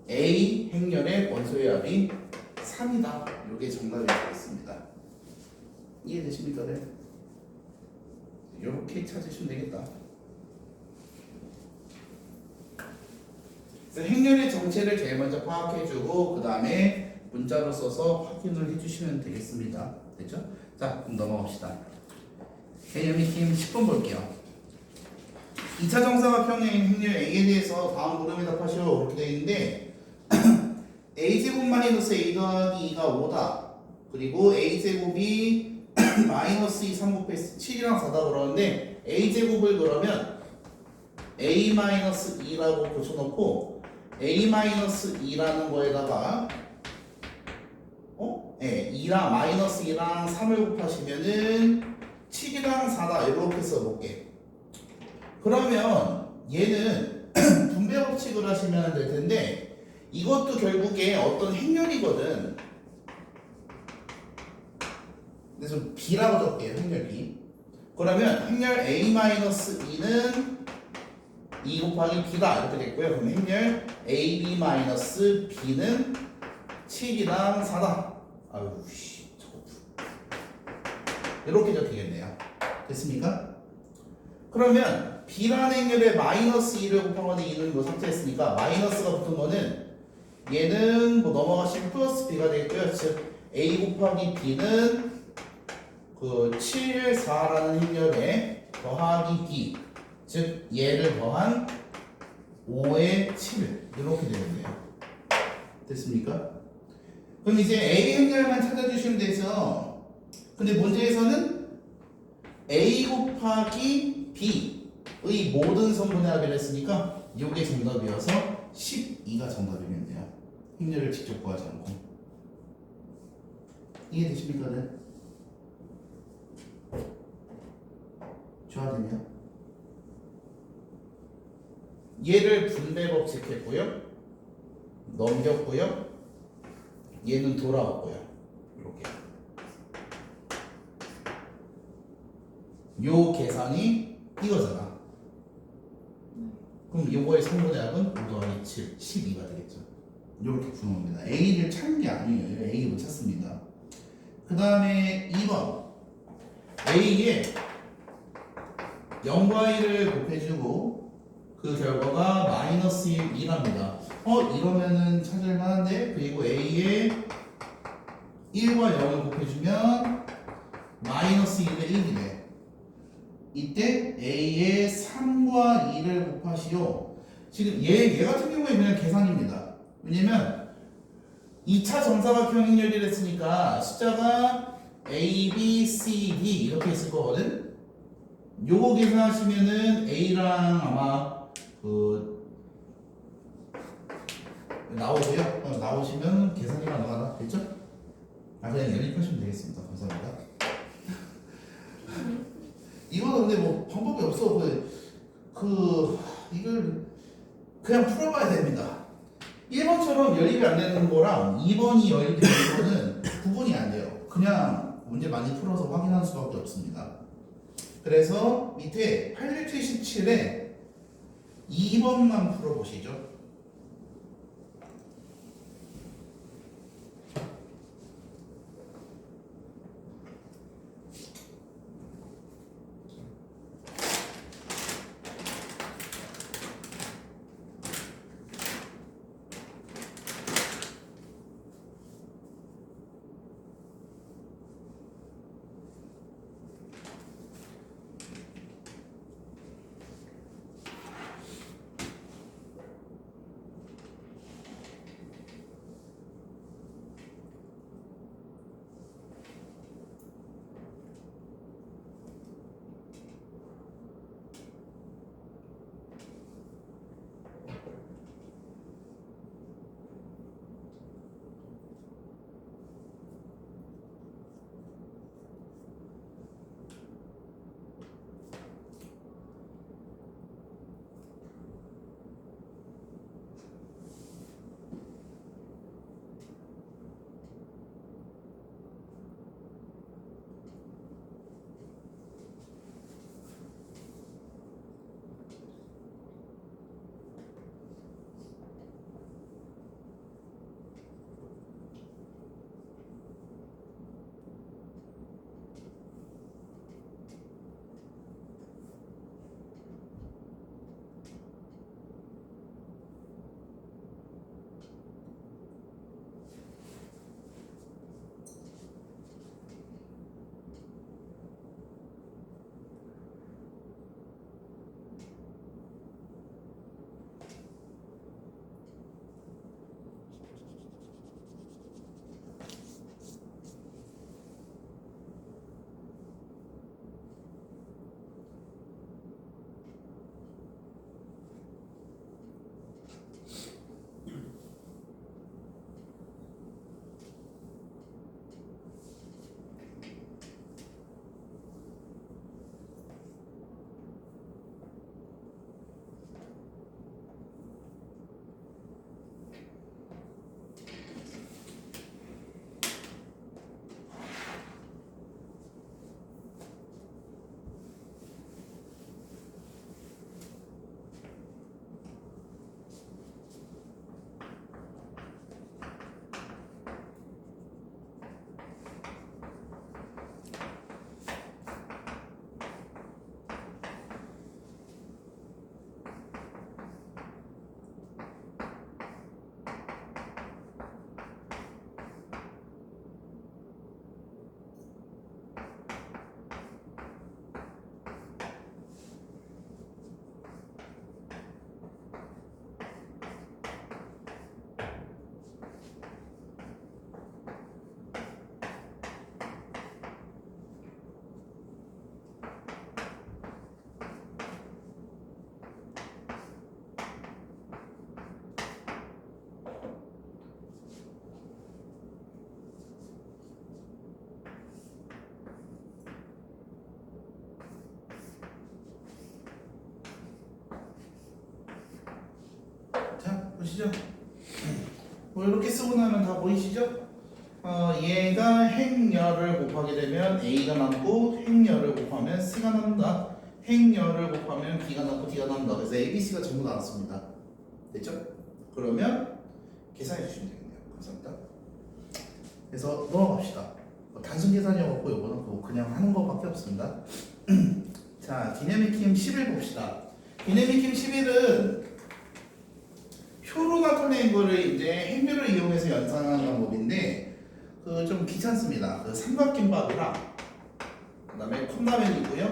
Speaker 1: A 행렬의 원소의 합이 3이다. 이게 정답이 되겠습니다. 이해되십니까? 네? 이렇게 찾으시면 되겠다. 그래서 행렬의 정체를 제일 먼저 파악해주고 그 다음에 문자로 써서 확인을 해주시면 되겠습니다. 됐죠? 자, 그럼 넘어갑시다. 개념이 팀 10번 볼게요. 2차 정사각형의 행렬 A에 대해서 다음 물음에 답하시오 이렇게 되어 있는데 A제곱 마이너스 A 더하기 2가 5다. 그리고 A제곱이 마이너스 2, 3 곱해서 7이랑 4다 그러는데 A제곱을 그러면 A 마이너스 2라고 고쳐놓고 A 마이너스 2라는 거에다가 2랑 마이너스 2랑 3을 곱하시면은 7이랑 4다 이렇게 써볼게. 그러면 얘는 분배 법칙을 하시면 될 텐데 이것도 결국에 어떤 행렬이거든. 근데 좀 B라고 적게요. 행렬 B. 그러면 행렬 A-2는 2 곱하기 B다 이렇게 됐고요. 그럼 행렬 AB-B는 7이랑 4다. 아유 씨 저거 이렇게 적히겠네요. 됐습니까? 그러면 B라는 행렬에 마이너스 2를 곱한 건데 2는 뭐 삭제했으니까 마이너스가 붙은 거는 얘는 뭐 넘어가시면 플러스 B가 되겠고요. 즉 A 곱하기 B는 그 7, 4라는 행렬에 더하기 B 즉 얘를 더한 5의 7 이렇게 되겠네요. 됐습니까? 그럼 이제 A 행렬만 찾아주시면 되죠. 근데 문제에서는 A 곱하기 B의 모든 성분의 합을 했으니까 이게 정답이어서 12가 정답이겠네요. 행렬을 직접 구하지 않고. 이해되십니까? 네? 좋아하네요. 얘를 분배 법칙했고요. 넘겼고요. 얘는 돌아왔고요. 이렇게. 요 계산이 이거잖아. 그럼 요거의 성분의 합은 5 더하기 7, 12가 되겠죠. 이렇게 푸는 겁니다. A를 찾는 게 아니에요. A 못 찾습니다. 그 다음에 2번 A에 0과 1을 곱해주고 그 결과가 마이너스 1이랍니다. 이러면은 찾을 만한데 그리고 A에 1과 0을 곱해주면 마이너스 1의 1이래. 이때 A에 3과 2를 곱하시오. 지금 얘 같은 경우에 그냥 계산입니다. 왜냐면 2차 정사각형 행렬이라 했으니까 숫자가 A, B, C, D 이렇게 있을 거거든. 요거 계산하시면은 A랑 아마 그 나오고요. 나오시면 계산이 가능하다. 됐죠? 그냥 연입하시면 되겠습니다. 감사합니다. 이거는 근데 뭐 방법이 없어. 이걸 그냥 풀어봐야 됩니다. 1번처럼 연입이 안 되는 거랑 2번이 연입이 되는 거는 구분이 안 돼요. 그냥 문제 많이 풀어서 확인할 수밖에 없습니다. 그래서 밑에 8177에 2번만 풀어보시죠. 자, 보시죠. 뭐 이렇게 쓰고 나면 다 보이시죠? 얘가 행열을 곱하게 되면 A가 남고 행열을 곱하면 C가 남는다. 행열을 곱하면 B가 남고 D가 남는다. 그래서 A, B, C가 전부 나왔습니다. 됐죠? 그러면 계산해 주시면 되겠네요. 감사합니다. 그래서 넘어갑시다. 단순 계산이어갖고 이거는 그냥 하는 것밖에 없습니다. 자, 디내믹힘 11 봅시다. 디내믹힘 11은 표로 나타낸 거를 이제 행렬을 이용해서 연산하는 방법인데 좀 귀찮습니다. 삼각김밥이랑 그다음에 컵라면이고요.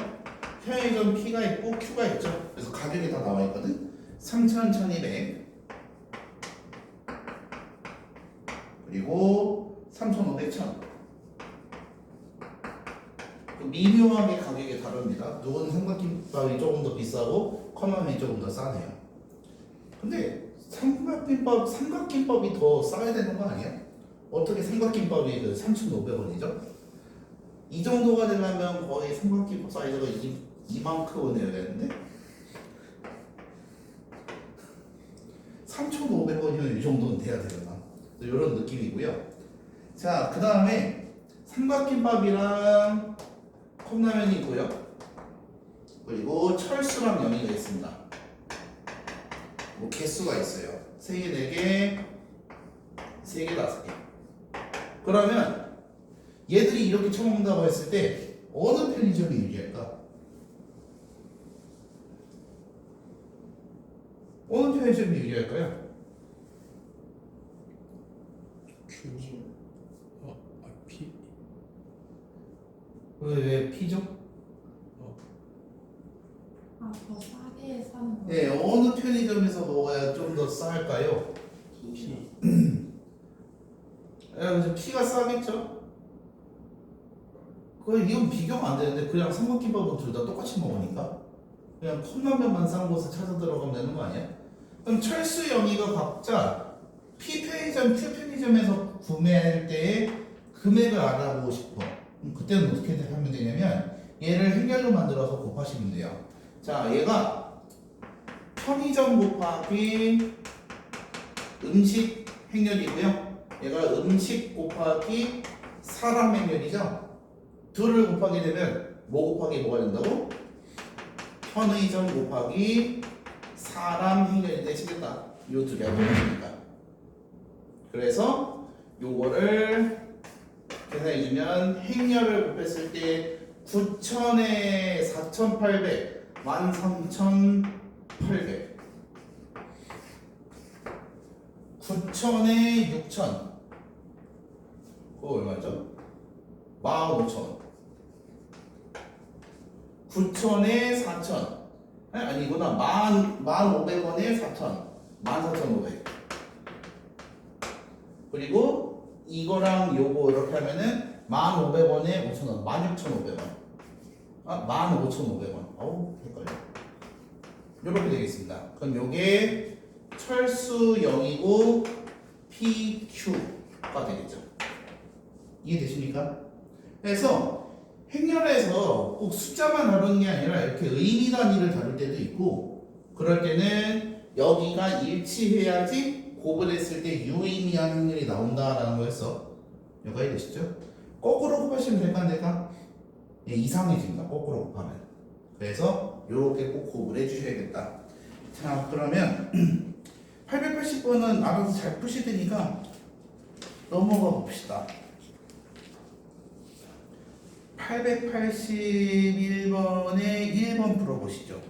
Speaker 1: 편의점 P가 있고 Q가 있죠. 그래서 가격이 다 나와 있거든. 3,000, 1,200 그리고 3,500, 1,000. 미묘하게 가격이 다릅니다. 누구는 삼각김밥이 조금 더 비싸고 컵라면이 조금 더 싸네요. 근데 삼각김밥이 더 싸야 되는 거 아니야? 어떻게 삼각김밥이 그 3,500원이죠? 이 정도가 되려면 거의 삼각김밥 사이즈가 이만큼은 해야 되는데 3,500원이면 이 정도는 돼야 되려나? 이런 느낌이고요. 자, 그 다음에 삼각김밥이랑 컵라면이 있고요. 그리고 철수랑 영이가 있습니다. 뭐 개수가 있어요. 3개, 4개, 3개, 5개. 그러면 얘들이 이렇게 처먹는다고 했을 때 어느 편의점이 유리할까? 어느 편의점이 유리할까요?
Speaker 4: Q. P.
Speaker 1: 왜 P죠?
Speaker 3: 아, 더 싸게 사는 거.
Speaker 1: 네, 어느 편의점에서 먹어야 좀 더 쌀까요?
Speaker 4: P.
Speaker 1: 그래서 P가 싸겠죠? 이건 비교가 안 되는데 그냥 삼각김밥은 둘 다 똑같이 먹으니까 그냥 컵라면만 싼 곳에 찾아 들어가면 되는 거 아니야? 그럼 철수 영희가 각자 P 편의점, Q 편의점에서 구매할 때의 금액을 알아보고 싶어. 그럼 그때는 어떻게 하면 되냐면 얘를 행렬로 만들어서 곱하시면 돼요. 자, 얘가 편의점 곱하기 음식 행렬이고요. 얘가 음식 곱하기 사람 행렬이죠. 둘을 곱하게 되면 뭐 곱하기 뭐가 된다고? 편의점 곱하기 사람 행렬이 되시겠다. 요 두 개가 되니까. 그래서 요거를 계산해주면 행렬을 곱했을 때 9,000에 4,800, 13,800, 9,000에 6,000, 그거 얼마죠? 15,000, 9,000에 4,000, 아니구나, 1,500원에 4,000, 14,500. 그리고 이거랑 요거 이렇게 하면은 1,500원에 5,000원, 16,500원. 15,500원. 어우, 헷갈려. 이렇게 되겠습니다. 그럼 요게 철수 0이고 PQ가 되겠죠. 이해되십니까? 그래서 행렬에서 꼭 숫자만 다루는 게 아니라 이렇게 의미 단위를 다룰 때도 있고, 그럴 때는 여기가 일치해야지 곱을했을 때 유의미한 행렬이 나온다라는 거였어. 여기까지 되시죠? 거꾸로 곱하시면 될까 안 될까? 예, 이상해집니다. 거꾸로 곱하면. 그래서 요렇게 꼭 곱을 해주셔야겠다. 자, 그러면 880번은 알아서 잘 푸실 테니까 넘어가 봅시다. 881번에 1번 풀어보시죠.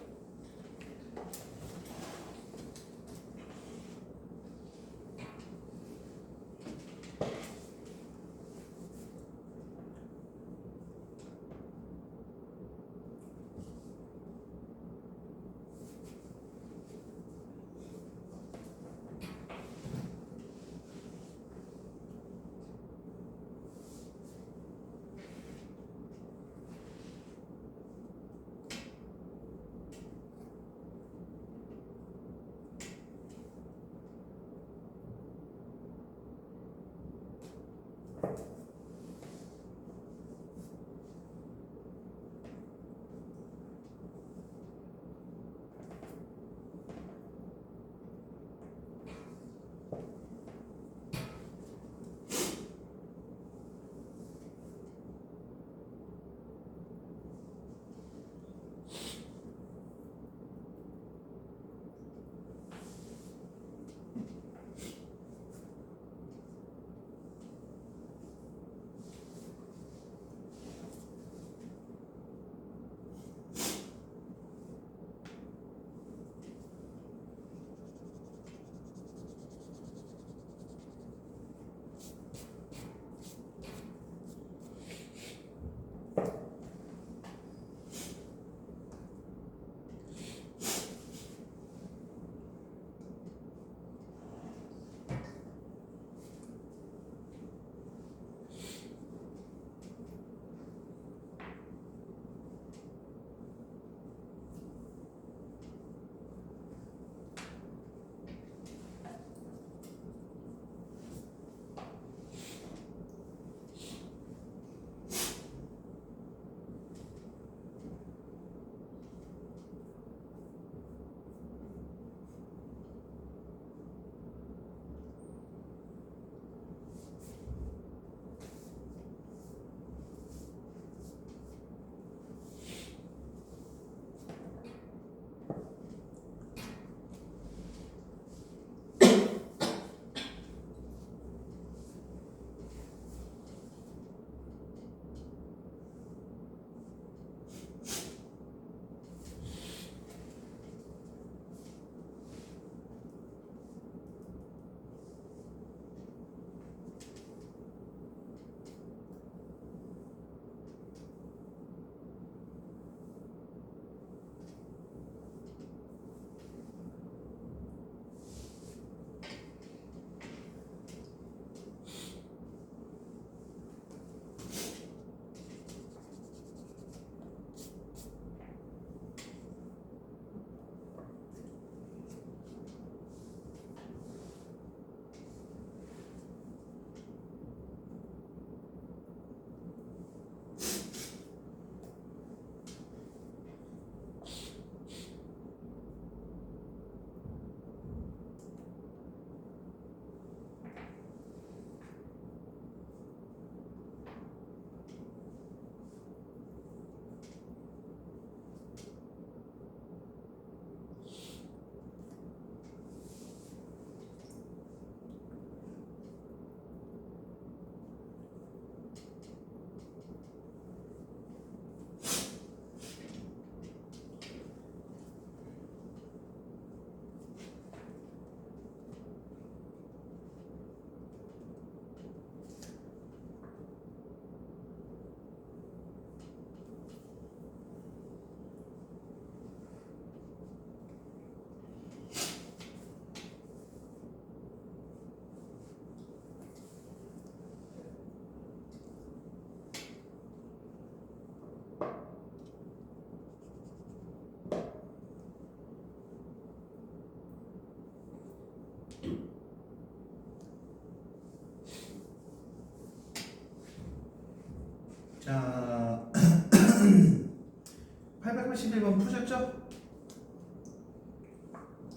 Speaker 1: 81번 푸셨죠?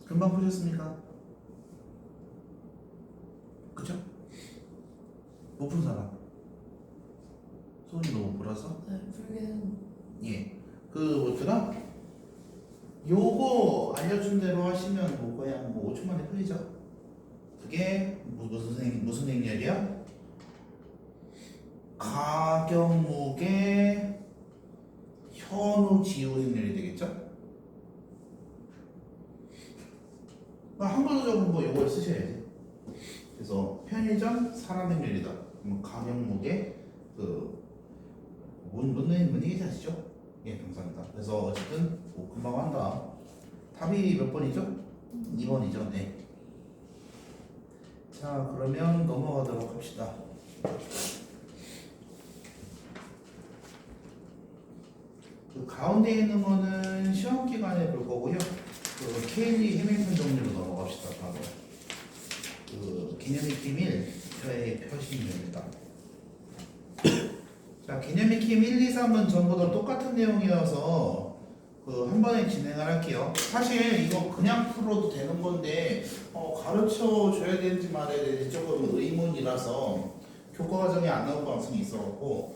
Speaker 1: 금방 푸셨습니까? 그죠? 못 푼 사람? 손이 너무 불어서?
Speaker 3: 네, 불교는
Speaker 1: 예. 그 뭐더라? 요거 알려준 대로 하시면 뭐 그냥 뭐 5초 만에 풀리죠? 그게 무슨 행렬이야? 가경목의 현우 지우 행렬이 되겠죠? 한 번 더 적으면 뭐 요걸 쓰셔야지. 그래서 편의점 사람 행렬이다. 그럼 가경목의 그 뭔 얘기지 아시죠? 예, 감사합니다. 그래서 어쨌든 뭐 금방 한다. 답이 몇 번이죠? 2번이죠. 네. 자, 그러면 넘어가도록 합시다. 그 가운데 있는 거는 시험 기간에 볼 거고요. 그 케일리 해밀턴 정리로 넘어갑시다. 바로 그 개념익힘 1의 표시입니다. 자, 개념익힘 1, 2, 3은 전부 다 똑같은 내용이어서 그 한 번에 진행을 할게요. 사실 이거 그냥 풀어도 되는 건데 가르쳐 줘야 되는지 말아야 되는지 조금 의문이라서 교과 과정에 안 나올 가능성이 있어갖고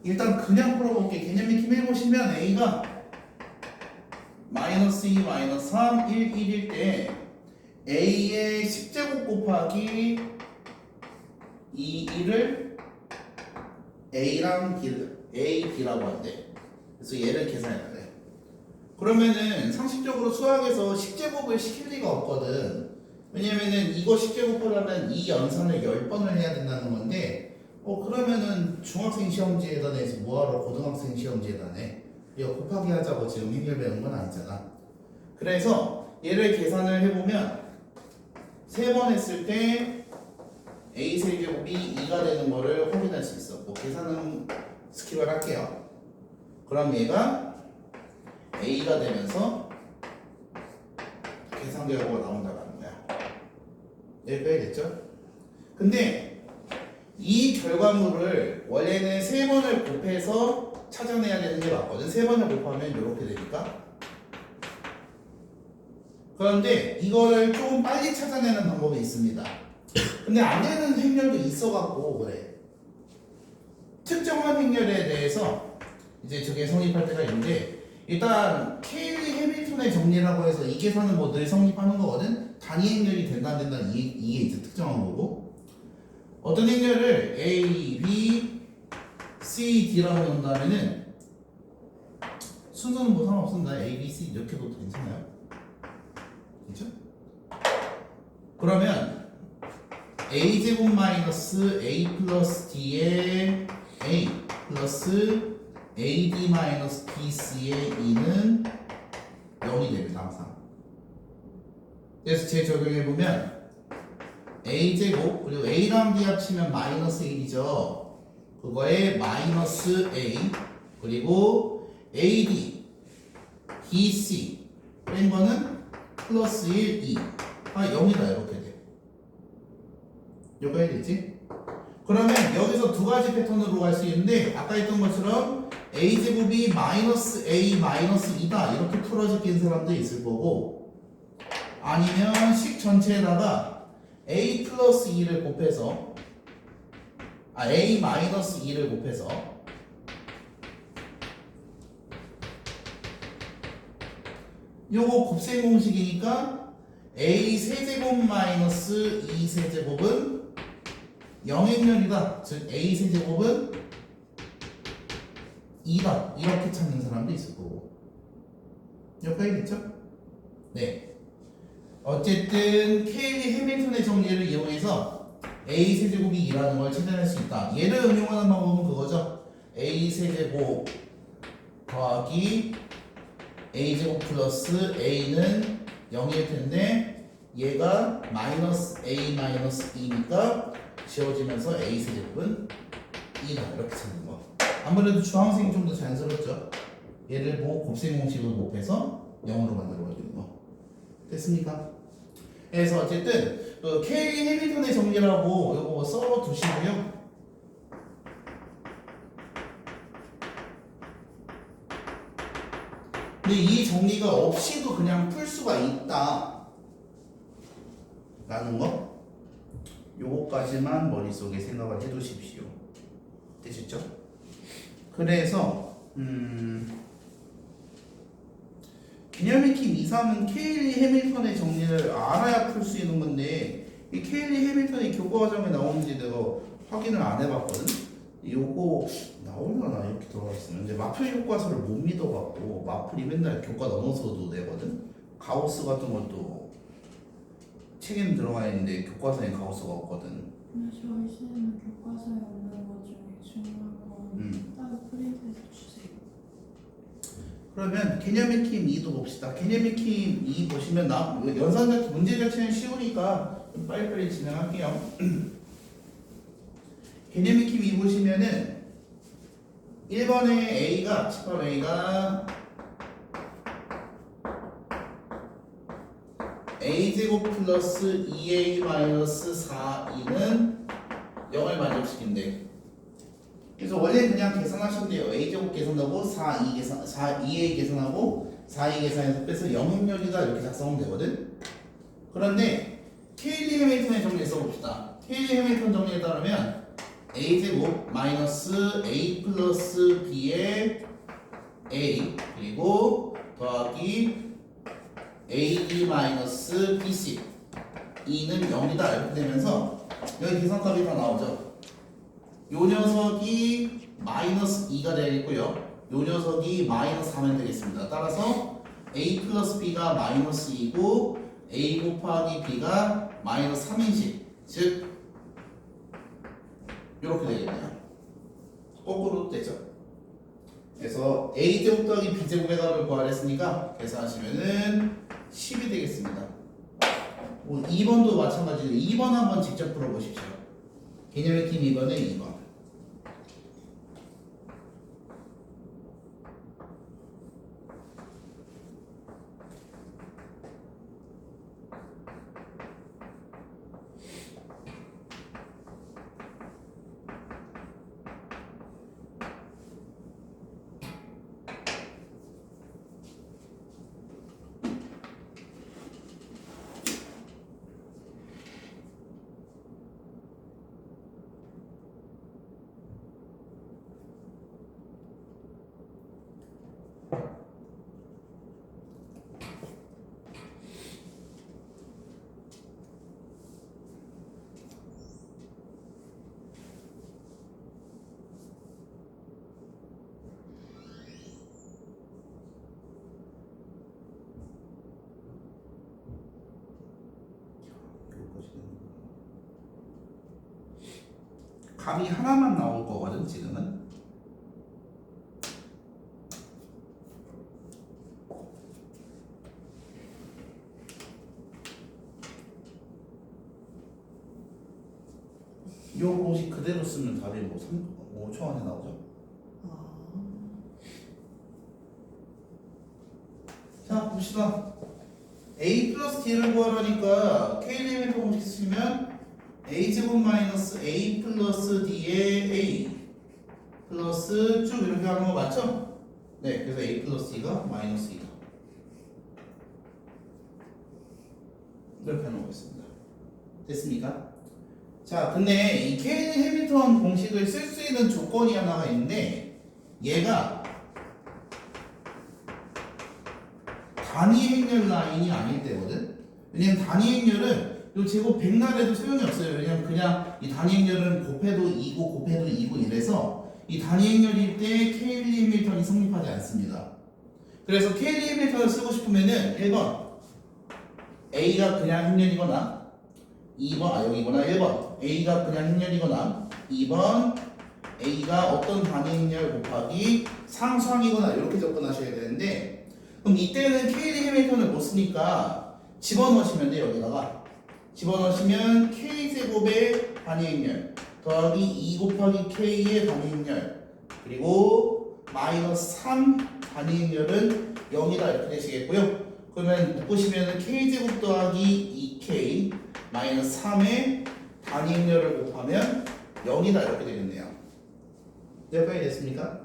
Speaker 1: 일단 그냥 풀어볼게. 개념익힘 1 보시면 A가 마이너스 2, 마이너스 3, 1, 1일 때 A의 10제곱 곱하기 2, 1을 A랑 A, B라고 한대. 그래서 얘를 계산해야 돼. 그러면은 상식적으로 수학에서 10제곱을 시킬 리가 없거든. 왜냐면은 이거 10제곱하려면 이 연산을 10번을 해야 된다는 건데 그러면은 중학생 시험지에다 내서 뭐하러 고등학생 시험지에다 내? 이거 곱하기 하자고 지금 행렬 배운 건 아니잖아. 그래서 얘를 계산을 해보면 3번 했을 때 A 세제곱이 2가 되는 거를 확인할 수 있어. 뭐 계산은 스킵을 할게요. 그럼 얘가 A가 되면서 계산 결과가 나온다는 거야. 여기까지 됐죠? 근데 이 결과물을 원래는 3번을 곱해서 찾아내야 되는 게 맞거든. 3번을 곱하면 이렇게 되니까. 그런데 이거를 조금 빨리 찾아내는 방법이 있습니다. 근데 안 되는 행렬도 있어갖고 그래. 특정한 행렬에 대해서 이제 저게 성립할 때가 있는데 일단 케일리 해밀턴의 정리라고 해서 이 계산은 뭐 늘 성립하는 거거든. 단위 행렬이 된다 안 된다 이게 이제 특정한 거고 어떤 행렬을 A, B, C, D라고 놓는다면은 순서는 뭐 상관없습니다. A, B, C 이렇게 둬도 괜찮아요. 그렇죠? 그러면 A제곱 마이너스 A 플러스 D의 A 플러스 AD 마이너스 BC의 2는 0이 됩니다. 항상. 그래서 재적용해보면 A제곱 그리고 A랑 B 합치면 마이너스 1이죠. 그거에 마이너스 A 그리고 AD BC 뺀 거는 플러스 1, 2 0이다 이렇게 돼. 여기까지 됐지? 그러면 여기서 두 가지 패턴으로 갈 수 있는데 아까 했던 것처럼 A제곱이 마이너스 A 마이너스 2다 이렇게 풀어지는 사람도 있을 거고 아니면 식 전체에다가 A 플러스 2를 곱해서 A 마이너스 2를 곱해서 요거 곱셈 공식이니까 A 세제곱 마이너스 2 세제곱은 0행렬이다. 즉 A 세제곱은 2다. 이렇게 찾는 사람도 있을 거고. 여기까지 됐죠? 네. 어쨌든 케일리 해밀턴의 정리를 이용해서 A 세제곱이 2라는 걸 찾아낼 수 있다. 얘를 응용하는 방법은 그거죠. A 세제곱 더하기 A제곱 플러스 A는 0일 텐데 얘가 마이너스 A 마이너스 2니까 지워지면서 A 세제곱은 2다. 이렇게 찾는 거. 아무래도 주황색이 좀 더 자연스럽죠. 얘를 뭐 곱셈 공식으로 곱해서 0으로 만들어버리는 거. 됐습니까? 그래서 어쨌든 그 케일리 해밀턴의 정리라고 이거 써 두시고요. 근데 이 정리가 없이도 그냥 풀 수가 있다 라는 거 요거까지만 머릿속에 생각을 해두십시오. 되셨죠? 그래서 개념익힘 2, 3은 케일리 해밀턴의 정리를 알아야 풀 수 있는 건데 이 케일리 해밀턴이 교과 과정에 나오는지 내가 확인을 안 해봤거든. 요거 나올려나 이렇게 들어가 있으면 이제 마플 교과서를 못 믿어갖고 마플이 맨날 교과 넘어서도 내거든. 가우스 같은 것도 책에는 들어가 있는데 교과서에 가우스가 없거든.
Speaker 3: 근데 저희 씨는 교과서에 없는 것 중에 중요한 건 따로 프린트해서 주세요.
Speaker 1: 그러면 개념익힘 2도 봅시다. 개념익힘 2 보시면 나 연산자 문제 자체는 쉬우니까 좀 빨리빨리 진행할게요. 개념익힘 2 보시면은 1번에 A가 18A가 A제곱 플러스 2A 마이너스 4E는 0을 만족시킨대. 그래서 원래 그냥 계산하시면 돼요. A제곱 계산하고 4E 계산, 2A 계산하고 4E 계산해서 빼서 0행렬이다 이렇게 작성하면 되거든. 그런데 케일리 해밀턴의 정리를 써봅시다. 케일리 해밀턴 정리에 따르면 A제곱 마이너스 A 플러스 B의 A 그리고 더하기 AD 마이너스 BC E는 0이다 이렇게 되면서 여기 계산값이 다 나오죠. 요 녀석이 마이너스 2가 되겠고요. 요 녀석이 마이너스 4면 되겠습니다. 따라서 A 플러스 B가 마이너스 2고 A 곱하기 B가 마이너스 3인식 즉 이렇게 되겠네요. 거꾸로 되죠. 그래서 A제곱 더하기 B제곱의 값을 구하랬으니까 계산하시면은 10이 되겠습니다. 뭐 2번도 마찬가지로 2번 한번 직접 풀어보십시오. 개념익힘 2번에 2번. 값이 하나만 나올 거거든 지금은. 이 공식 그대로 쓰면 답이 뭐 5초 안에 나오죠. 자 봅시다. A 플러스 D를 구하라니까 K 리미트 공식 쓰면 A제곱 마이너스 A 플러스 D의 A 플러스 쭉 이렇게 하는 거 맞죠? 네, 그래서 A 플러스 D가 마이너스 2다 이렇게 하는 거였습니다. 됐습니까? 자, 근데 이 케인 해밀턴 공식을 쓸 수 있는 조건이 하나가 있는데 얘가 단위 행렬 라인이 아닐 때거든. 왜냐면 단위 행렬은 요 제곱 백날에도 소용이 없어요. 왜냐면 그냥 이 단위 행렬은 곱해도 2고 곱해도 2고 이래서 이 단위 행렬일 때 케일리 해밀턴이 성립하지 않습니다. 그래서 케일리 해밀턴을 쓰고 싶으면은 1번 A가 그냥 행렬이거나 2번 여기구나 1번 A가 그냥 행렬이거나 2번 A가 어떤 단위 행렬 곱하기 상수항이거나 이렇게 접근하셔야 되는데 그럼 이때는 케일리 해밀턴을 못 쓰니까 집어넣으시면 돼요. 여기다가 집어넣으시면 K제곱의 단위 행렬 더하기 2 곱하기 K의 단위 행렬 그리고 마이너스 3 단위 행렬은 0이다 이렇게 되시겠고요. 그러면 묶으시면 K제곱 더하기 2K 마이너스 3의 단위 행렬을 곱하면 0이다 이렇게 되겠네요. 여기까지 됐습니까?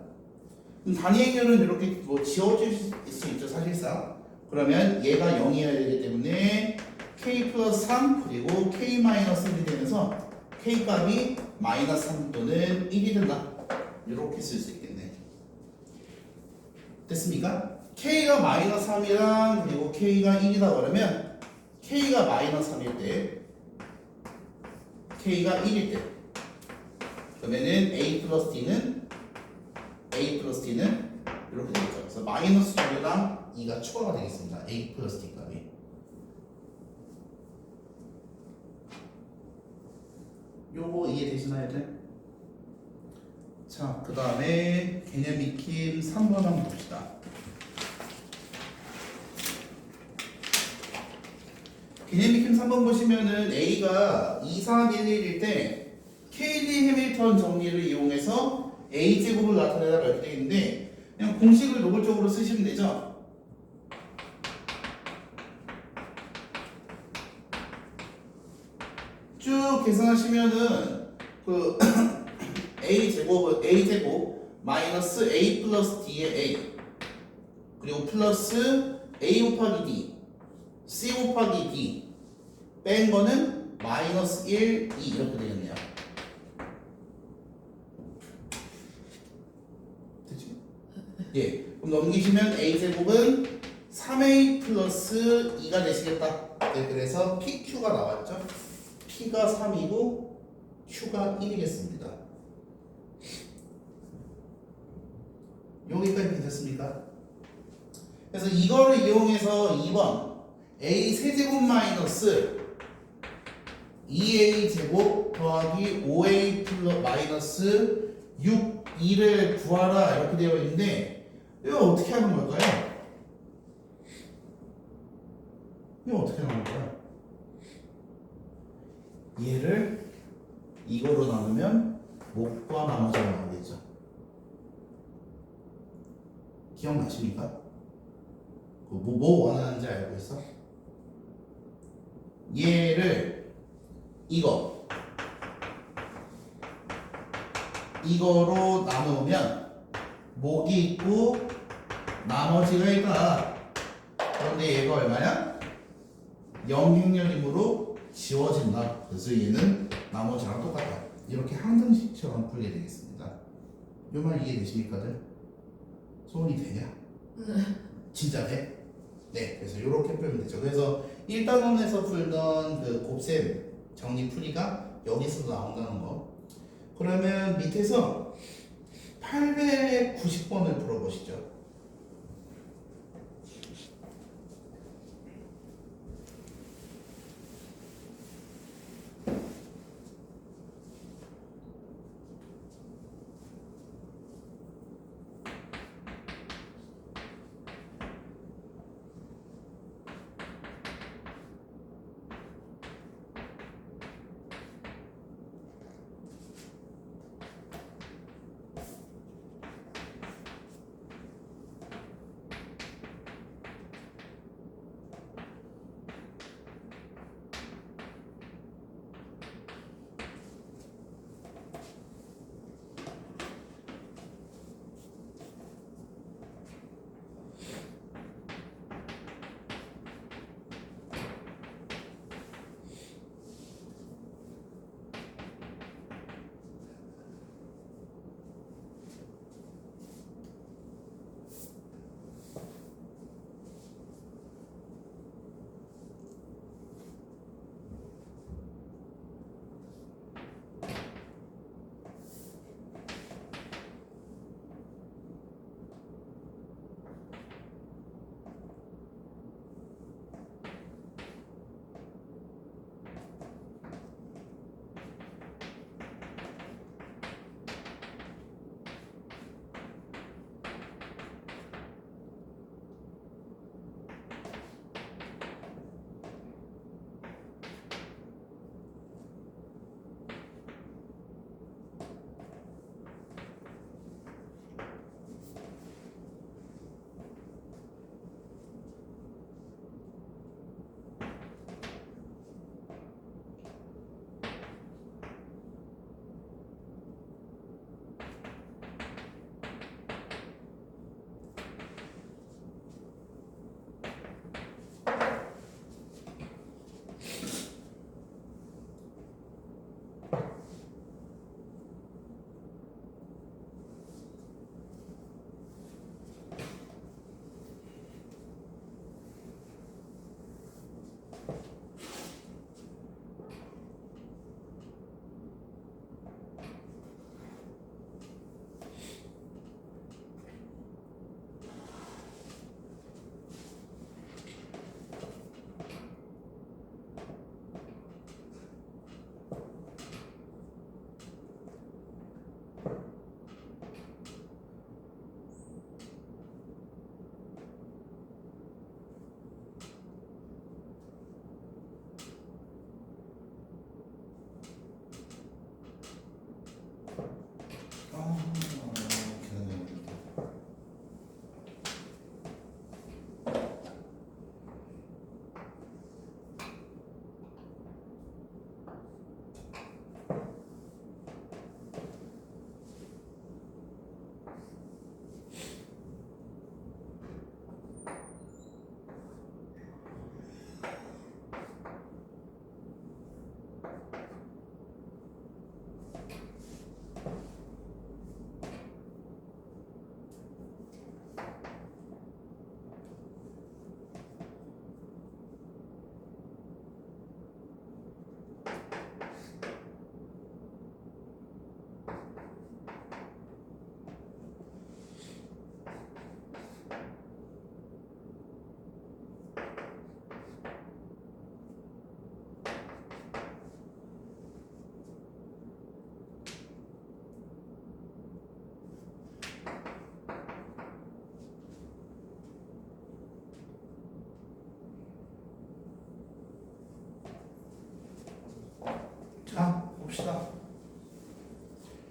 Speaker 1: 그럼 단위 행렬은 이렇게 뭐 지워질 수 있죠 사실상. 그러면 얘가 0이어야 되기 때문에 k 플러스 3 그리고 k 마이너스 1이 되면서 k 값이 마이너스 3 또는 1이 된다. 이렇게 쓸 수 있겠네. 됐습니까? k가 마이너스 3이랑 그리고 k가 1이다 그러면 k가 마이너스 3일 때 k가 1일 때 그러면은 a 플러스 t는 이렇게 되겠죠. 그래서 마이너스 2랑 2가 추가가 되겠습니다. a 플러스 t 값이. 요거 이해되시나요, 들? 자, 그 다음에 개념 익힘 3번 한번 봅시다. 개념 익힘 3번 보시면은 A가 2, 3, 1, 1일 때 KD 해밀턴 정리를 이용해서 A제곱을 나타내다 이렇게 되어 있는데 그냥 공식을 노골적으로 쓰시면 되죠. 쭉 계산하시면은 그 a제곱 마이너스 a 플러스 d의 a 그리고 플러스 a 곱하기 d c 곱하기 d 뺀 거는 마이너스 1, 2 이렇게 되겠네요. 됐지? 예. 그럼 넘기시면 a제곱은 3a 플러스 2가 되시겠다. 네, 그래서 pq가 나왔죠. p가 3이고 q가 1이겠습니다. 여기까지 괜찮습니까? 그래서 이거를 이용해서 2번 a 세제곱 마이너스 2a 제곱 더하기 5a 플러스 마이너스 6, 2를 구하라 이렇게 되어 있는데 이거 어떻게 하는 걸까요? 이거 어떻게 하는 걸까요? 얘를 이거로 나누면 목과 나머지가 나오겠죠. 기억나십니까? 뭐 원하는지 알고 있어? 얘를 이거로 나누면 목이 있고 나머지가 있다. 그런데 얘가 얼마야? 0행렬이므로 지워진다. 그래서 얘는 나머지랑 똑같다. 이렇게 항등식처럼 풀게 되겠습니다. 이 말 이해되십니까?들? 소원이 되냐? 진짜 돼? 네, 그래서 이렇게 풀면 되죠. 그래서 1단원에서 풀던 그 곱셈 정리 풀이가 여기서도 나온다는 거. 그러면 밑에서 890번을 풀어보시죠.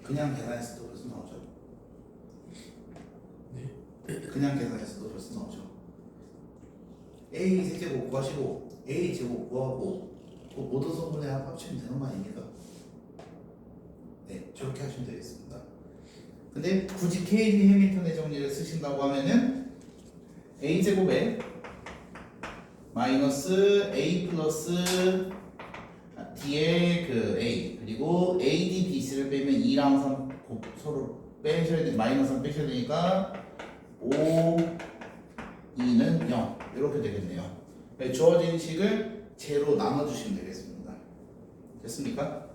Speaker 1: 그냥 계산했을 때 벌써 나오죠. 그냥 계산했을 때 벌써 나오죠. A 세제곱 구하시고 A 제곱 구하고 그 모든 성분의 합치면 되는 거 아닙니까? 네, 저렇게 하시면 되겠습니다. 근데 굳이 케이지 해밀턴의 정리를 쓰신다고 하면은 A 제곱에 마이너스 A 플러스 D의 그 A 그리고 AD, BC를 빼면 2랑 3 서로 빼셔야 돼. 마이너스 3 빼셔야 되니까 5, 2는 0 이렇게 되겠네요. 네, 주어진 식을 제로 나눠주시면 되겠습니다. 됐습니까?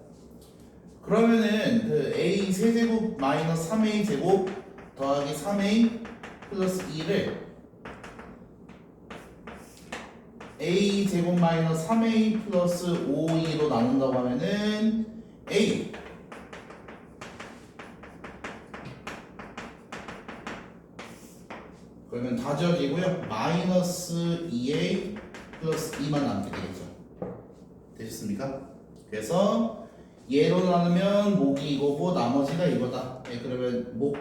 Speaker 1: 그러면은 그 A 세제곱 마이너스 3A 제곱 더하기 3A 플러스 2를 A 제곱 마이너스 3A 플러스 5E로 나눈다고 하면은 A 그러면 다 지워지고요. 마이너스 2A 플러스 2만 남게 되겠죠. 되셨습니까? 그래서 얘로 나누면 목이 이거고 나머지가 이거다. 네, 그러면 목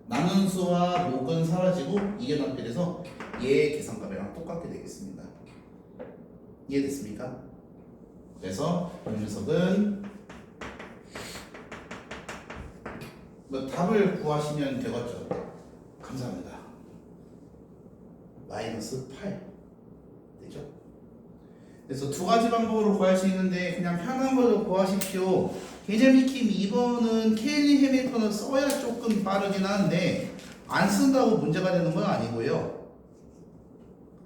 Speaker 1: 나눈 수와 목은 사라지고 이게 남게 돼서 얘의 계산값이랑 똑같게 되겠습니다. 이해됐습니까? 그래서 이 녀석은 뭐 답을 구하시면 되겠죠. 감사합니다. 마이너스 8 되죠? 그래서 두 가지 방법으로 구할 수 있는데 그냥 편한 걸로 구하십시오. 개념익힘 2번은 케일리 해밀턴을 써야 조금 빠르긴 한데 안 쓴다고 문제가 되는 건 아니고요.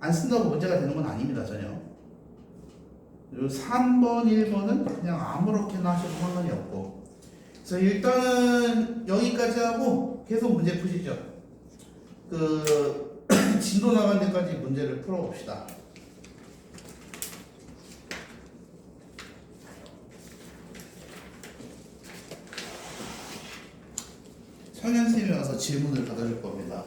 Speaker 1: 안 쓴다고 문제가 되는 건 아닙니다. 전혀. 그리고 3번, 1번은 그냥 아무렇게나 하셔도 상관이 없고. 그래서 일단은 여기까지 하고 계속 문제 푸시죠. 그 진도 나간 데까지 문제를 풀어봅시다. 성현쌤이 와서 질문을 받아줄 겁니다.